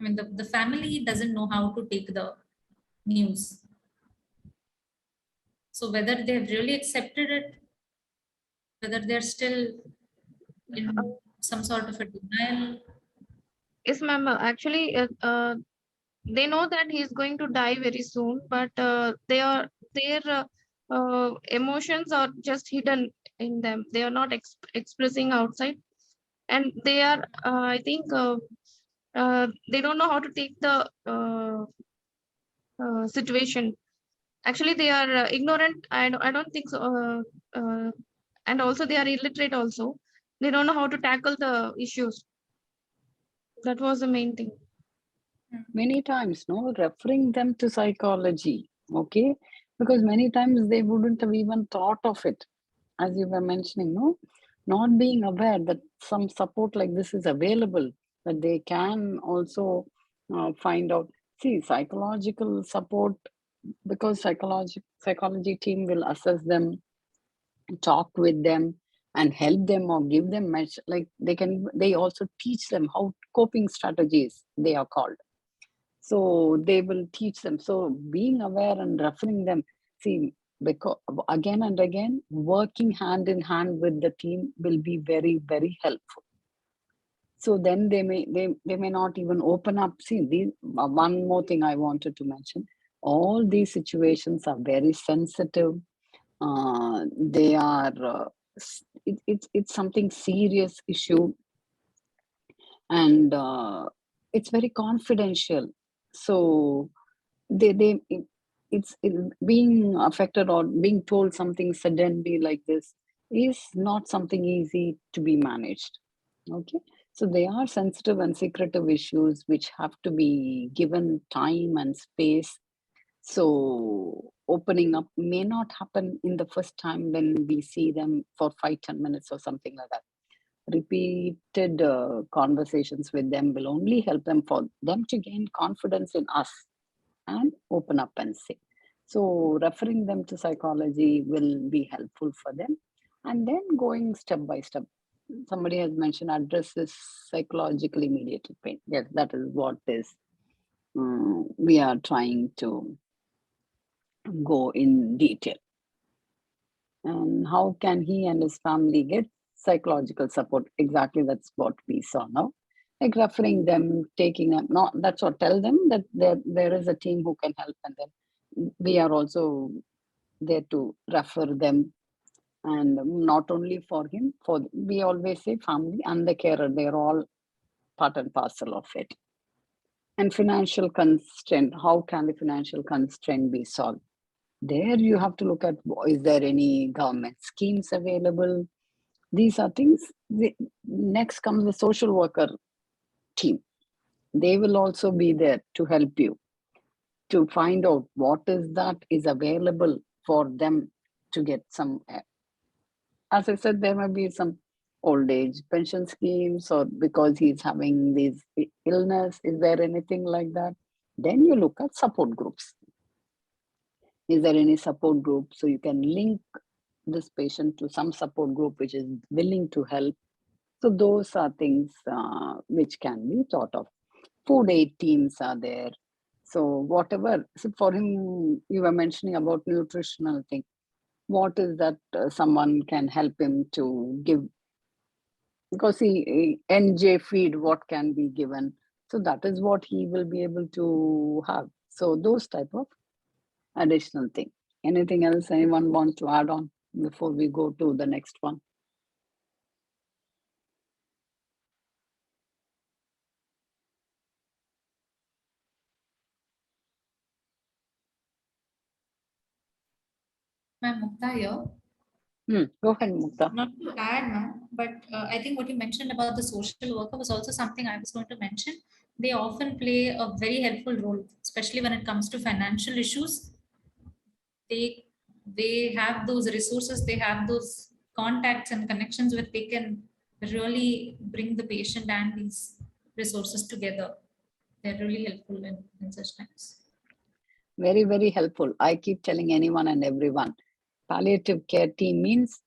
I mean, the family doesn't know how to take the news. So whether they have really accepted it, whether they're still in some sort of a denial. Yes, ma'am. Actually, they know that he's going to die very soon, but their emotions are just hidden in them. They are not expressing outside, and they are, I think, they don't know how to take the situation. Actually, they are ignorant. I don't think so. And also, they are illiterate. Also, they don't know how to tackle the issues. That was the main thing. Many times, no, referring them to psychology, okay? Because many times they wouldn't have even thought of it, as you were mentioning, no? Not being aware that some support like this is available, that they can also find out. See, psychological support, because psychology team will assess them, talk with them, and help them or give them like they also teach them how coping strategies they are called, so they will teach them. So being aware and referring them, see, because again and again, working hand in hand with the team will be very, very helpful. So then they may not even open up. See, one more thing I wanted to mention. All these situations are very sensitive. They are it's something serious issue, and it's very confidential. So being affected or being told something suddenly like this is not something easy to be managed. Okay, so they are sensitive and secretive issues which have to be given time and space. So opening up may not happen in the first time when we see them for 5-10 minutes or something like that. Repeated conversations with them will only help them, for them to gain confidence in us and open up and say. So referring them to psychology will be helpful for them. And then going step by step. Somebody has mentioned address this psychologically mediated pain. Yes, that is what is we are trying to go in detail. And how can he and his family get psychological support? Exactly, that's what we saw now. Like referring them, taking them, not that's what, tell them that there is a team who can help, and then we are also there to refer them. And not only for him, for we always say family and the carer, they're all part and parcel of it. And financial constraint, how can the financial constraint be solved? There you have to look at, is there any government schemes available? These are things. Next comes the social worker team. They will also be there to help you to find out what is that is available for them to get some. As I said, there may be some old age pension schemes, or because he's having these illness, is there anything like that? Then you look at support groups. Is there any support group? So you can link this patient to some support group which is willing to help. So those are things which can be thought of. Food aid teams are there. So whatever, so for him, you were mentioning about nutritional thing. What is that someone can help him to give because NJ feed, what can be given. So that is what he will be able to have. So those type of additional thing. Anything else anyone want to add on before we go to the next one? Ma'am, Mukta here. Go ahead, Mukta. Not to add, ma'am, but I think what you mentioned about the social worker was also something I was going to mention. They often play a very helpful role, especially when it comes to financial issues. They they have those resources, they have those contacts and connections where they can really bring the patient and these resources together. They're really helpful in such times. Very, very helpful. I keep telling anyone and everyone, palliative care team means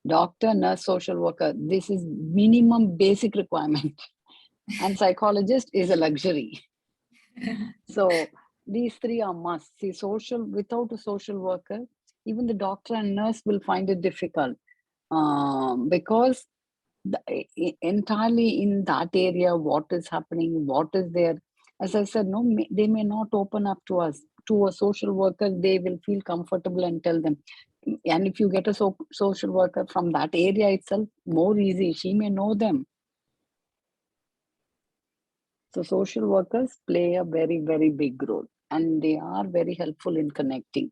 doctor, nurse, social worker. This is minimum basic requirement. And psychologist is a luxury. So these three are must. See, without a social worker, even the doctor and nurse will find it difficult, because entirely in that area, what is happening, what is there. As I said, no, they may not open up to us. To a social worker, they will feel comfortable and tell them. And if you get a social worker from that area itself, more easy. She may know them. So social workers play a very, very big role, and they are very helpful in connecting.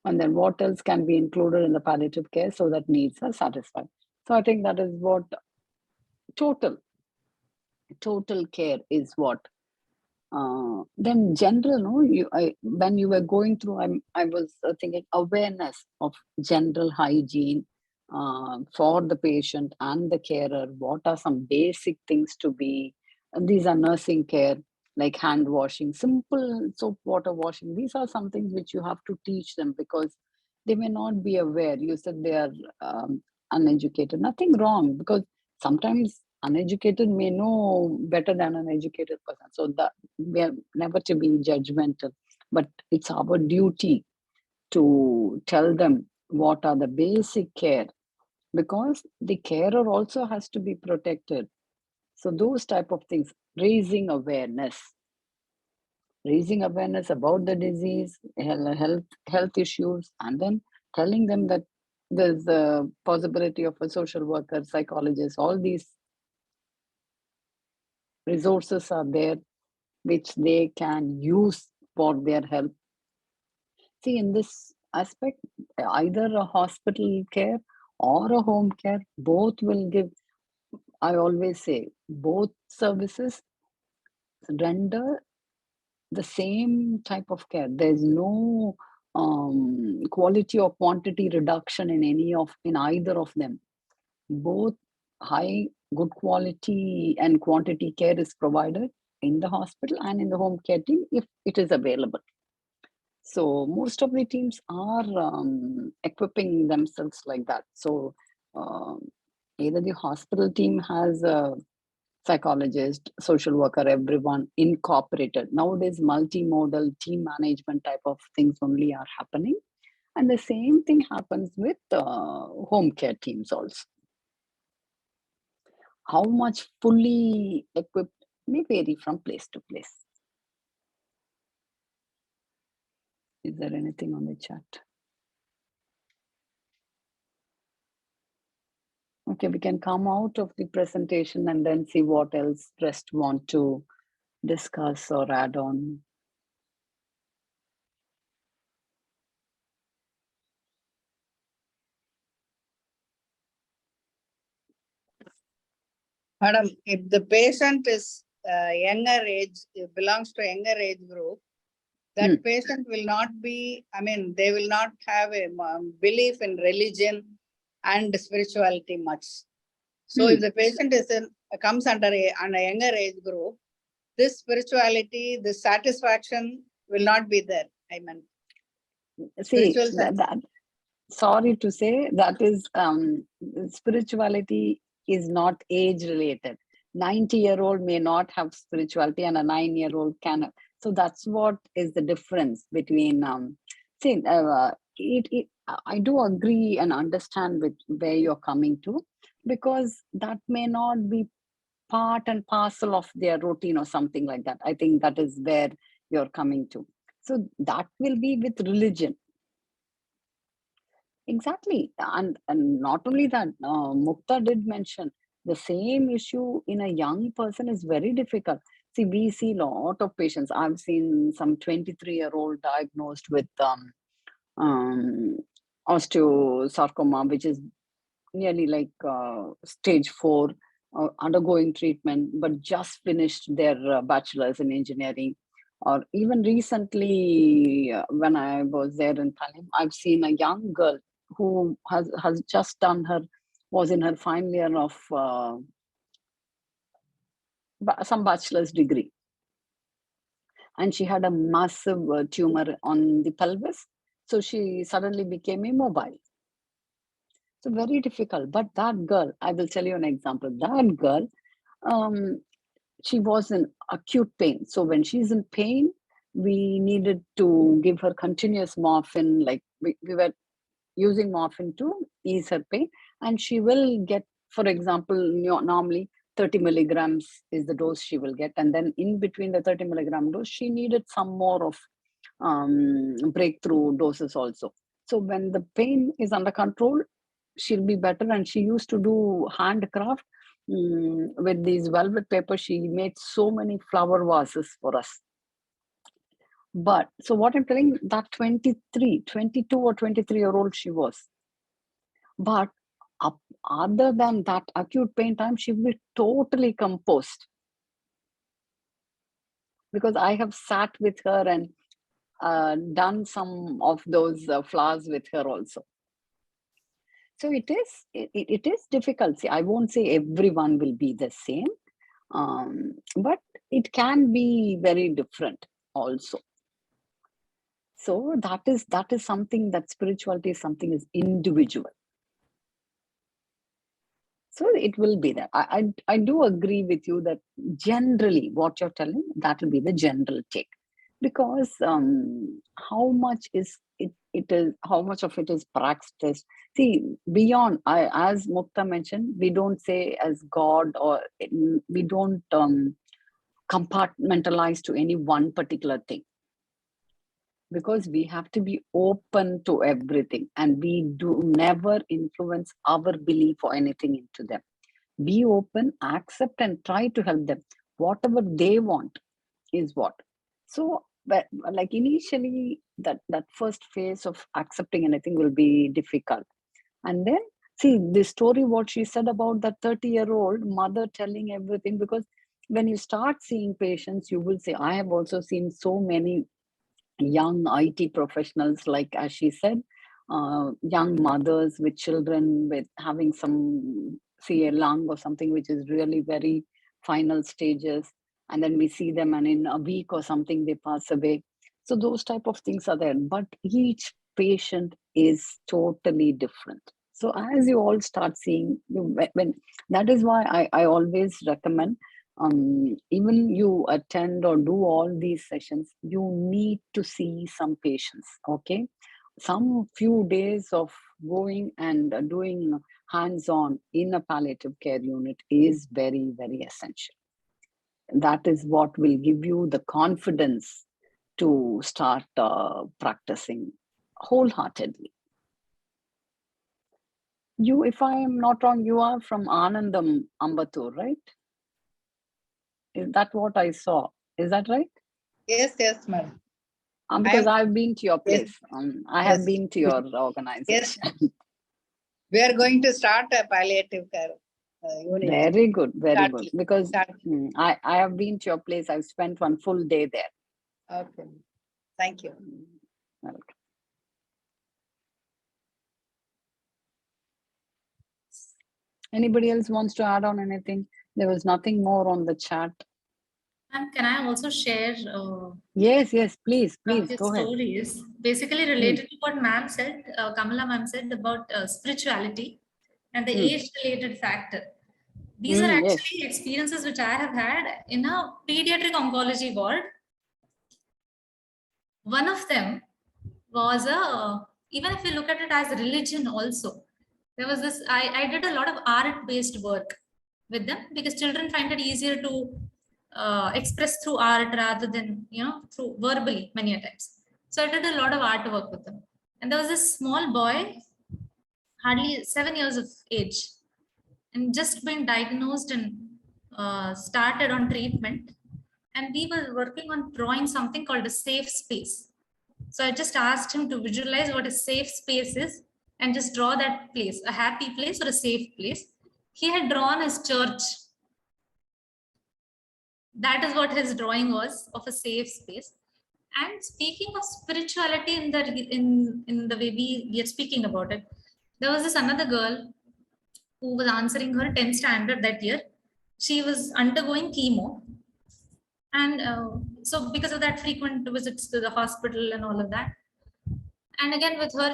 And then what else can be included in the palliative care so that needs are satisfied? So I think that is what total care is what. Then general, no, when you were going through, I was thinking awareness of general hygiene for the patient and the carer. What are some basic things to be? And these are nursing care, like hand washing, simple soap water washing. These are some things which you have to teach them because they may not be aware. You said they are uneducated. Nothing wrong, because sometimes uneducated may know better than an educated person. So that we are never to be judgmental, but it's our duty to tell them what are the basic care, because the carer also has to be protected. So those type of things, raising awareness about the disease, health issues, and then telling them that there's the possibility of a social worker, psychologist, all these resources are there which they can use for their help. See, in this aspect, either a hospital care or a home care, both will give, I always say, both services render the same type of care. There's no quality or quantity reduction in either of them. Both high, good quality and quantity care is provided in the hospital and in the home care team if it is available. So most of the teams are equipping themselves like that. So either the hospital team has a psychologist, social worker, everyone incorporated. Nowadays, multimodal team management type of things only are happening. And the same thing happens with home care teams also. How much fully equipped may vary from place to place. Is there anything on the chat? Okay, we can come out of the presentation and then see what else rest want to discuss or add on. Madam, if the patient is younger age, belongs to younger age group, that patient will not be, they will not have a belief in religion and spirituality much. So if the patient comes under a younger age group, this spirituality, this satisfaction will not be there. See, sorry to say, that is spirituality is not age related. 90-year-old may not have spirituality and a 9-year-old can. So that's what is the difference between I do agree and understand with where you're coming to. because that may not be part and parcel of their routine or something like that. I think that is where you're coming to. So that will be with religion. Exactly. And not only that, Mukta did mention the same issue in a young person is very difficult. See, we see a lot of patients. I've seen some 23-year-old diagnosed with um, osteosarcoma, which is nearly like stage 4, undergoing treatment, but just finished their bachelor's in engineering. Or even recently, when I was there in Palim, I've seen a young girl who has just done was in her final year of some bachelor's degree. And she had a massive tumor on the pelvis. So she suddenly became immobile. So very difficult. But that girl, I will tell you an example. That girl, she was in acute pain. So when she's in pain, we needed to give her continuous morphine. Like we were using morphine to ease her pain. And she will get, for example, normally 30 milligrams is the dose she will get. And then in between the 30 milligram dose, she needed some more of breakthrough doses also. So when the pain is under control, she'll be better. And she used to do handcraft with these velvet paper. She made so many flower vases for us. But so what I'm telling, that 22 or 23-year-old she was. But other than that acute pain time, she will be totally composed. Because I have sat with her and done some of those flowers with her also. So it is difficult. See, I won't say everyone will be the same, but it can be very different also. So that is something that spirituality is something is individual. So it will be that. I do agree with you that generally what you're telling, that will be the general take. Because how much is it is, how much of it is practiced? See, beyond, as Mukta mentioned, we don't say as God, or we don't compartmentalize to any one particular thing. Because we have to be open to everything, and we do never influence our belief or anything into them. Be open, accept, and try to help them. Whatever they want is what. So, but like initially, that first phase of accepting anything will be difficult. And then, see, the story, what she said about that 30-year-old mother telling everything, because when you start seeing patients, you will say, I have also seen so many young IT professionals, like as she said, young mothers with children with having some, say, a lung or something which is really very final stages, and then we see them and in a week or something they pass away. So those type of things are there, but each patient is totally different. So as you all start seeing, when that is why I always recommend, even you attend or do all these sessions, you need to see some patients. Okay, some few days of going and doing hands-on in a palliative care unit is very, very essential. That is what will give you the confidence to start practicing wholeheartedly. You, if I am not wrong, you are from Anandam, Ambattur, right? Is that what I saw? Is that right? Yes, madam. Because I've been to your place. Yes. I have been to your organization. Yes. We are going to start a palliative care unit. Very good, very good. Because I have been to your place. I've spent one full day there. Okay. Thank you. Welcome. Anybody else wants to add on anything? There was nothing more on the chat. And can I also share? Yes, please go ahead. Stories basically related to what ma'am said, Kamala ma'am said about spirituality and the age-related factor. These are actually experiences which I have had in a pediatric oncology ward. One of them was even if you look at it as religion also, There was this, I did a lot of art-based work with them because children find it easier to express through art rather than, through verbally many a times. So I did a lot of artwork with them. And there was this small boy, hardly 7 years of age, and just been diagnosed and started on treatment. And we were working on drawing something called a safe space. So I just asked him to visualize what a safe space is and just draw that place, a happy place or a safe place. He had drawn his church. That is what his drawing was, of a safe space. And speaking of spirituality in the way we are speaking about it, there was this another girl who was answering her 10th standard that year. She was undergoing chemo. And so because of that, frequent visits to the hospital and all of that. And again with her,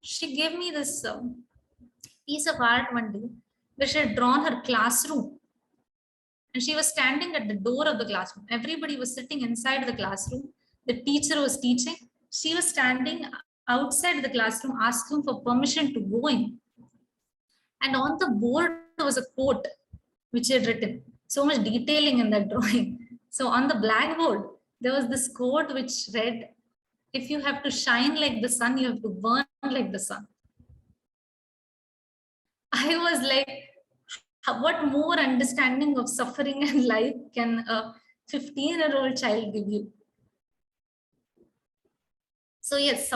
she gave me this piece of art one day where she had drawn her classroom. And she was standing at the door of the classroom. Everybody was sitting inside the classroom. The teacher was teaching. She was standing outside the classroom asking for permission to go in. And on the board was a quote which she had written. So much detailing in that drawing. So on the blackboard, there was this quote which read, "If you have to shine like the sun, you have to burn like the sun." I was like, what more understanding of suffering and life can a 15-year-old child give you? So yes,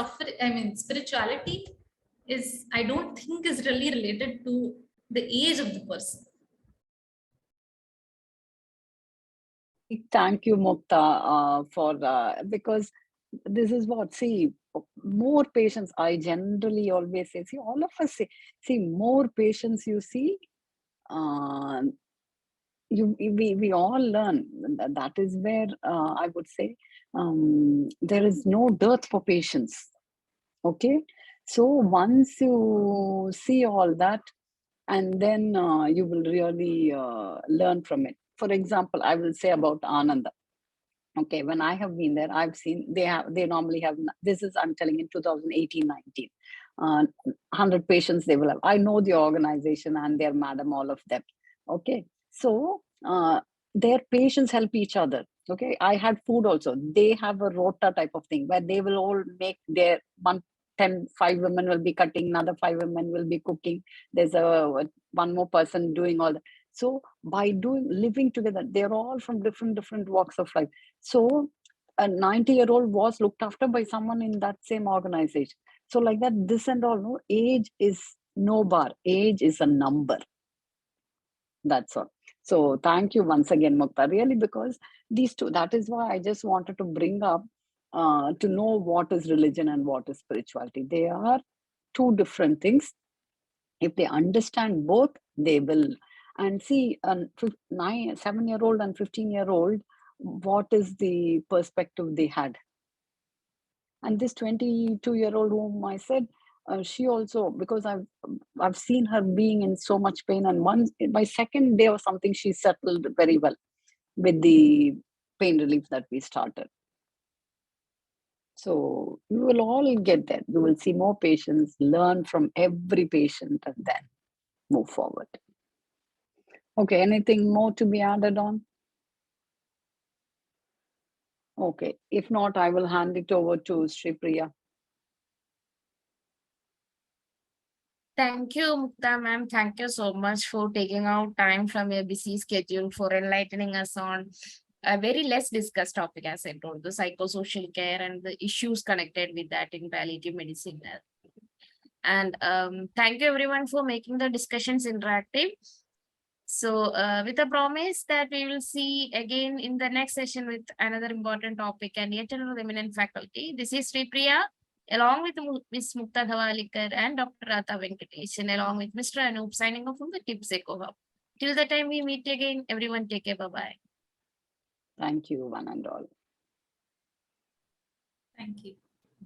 spirituality is, I don't think, is really related to the age of the person. Thank you, Mukta, because this is what, see, more patients, I generally always say, see, all of us say, see, more patients you see, we all learn. That is where I would say there is no dearth for patients. Okay, so once you see all that, and then you will really learn from it. For example, I will say about Ananda. Okay, when I have been there, I've seen they normally have, this is, I'm telling, in 2018-19, 100 patients they will have. I know the organization and their madam, all of them. Okay, so their patients help each other. Okay, I had food also. They have a rota type of thing where they will all make their 5 women will be cutting, another 5 women will be cooking. There's one more person doing all that. So by living together, they're all from different walks of life. So a 90-year-old was looked after by someone in that same organization. So like that, this and all, no, age is no bar. Age is a number. That's all. So thank you once again, Mukta, really, because these two, that is why I just wanted to bring up to know what is religion and what is spirituality. They are two different things. If they understand both, they will. And see, a 7-year-old and 15-year-old, what is the perspective they had? And this 22-year-old whom I said, she also, because I've seen her being in so much pain, and by second day or something, she settled very well with the pain relief that we started. So you will all get there. You will see more patients, learn from every patient, and then move forward. Okay, anything more to be added on? Okay, if not, I will hand it over to Sri Priya. Thank you, Mukta ma'am. Thank you so much for taking out time from your busy schedule for enlightening us on a very less discussed topic, as I told, the psychosocial care and the issues connected with that in palliative medicine. And thank you everyone for making the discussions interactive. So with a promise that we will see again in the next session with another important topic and yet another eminent faculty. This is Sri Priya, along with Ms. Mukta Dhavalikar and Dr. Rata Venkatesh, and along with Mr. Anup, signing off from the Tips Eco Hub. Till the time we meet again, everyone take care. Bye-bye. Thank you, one and all. Thank you.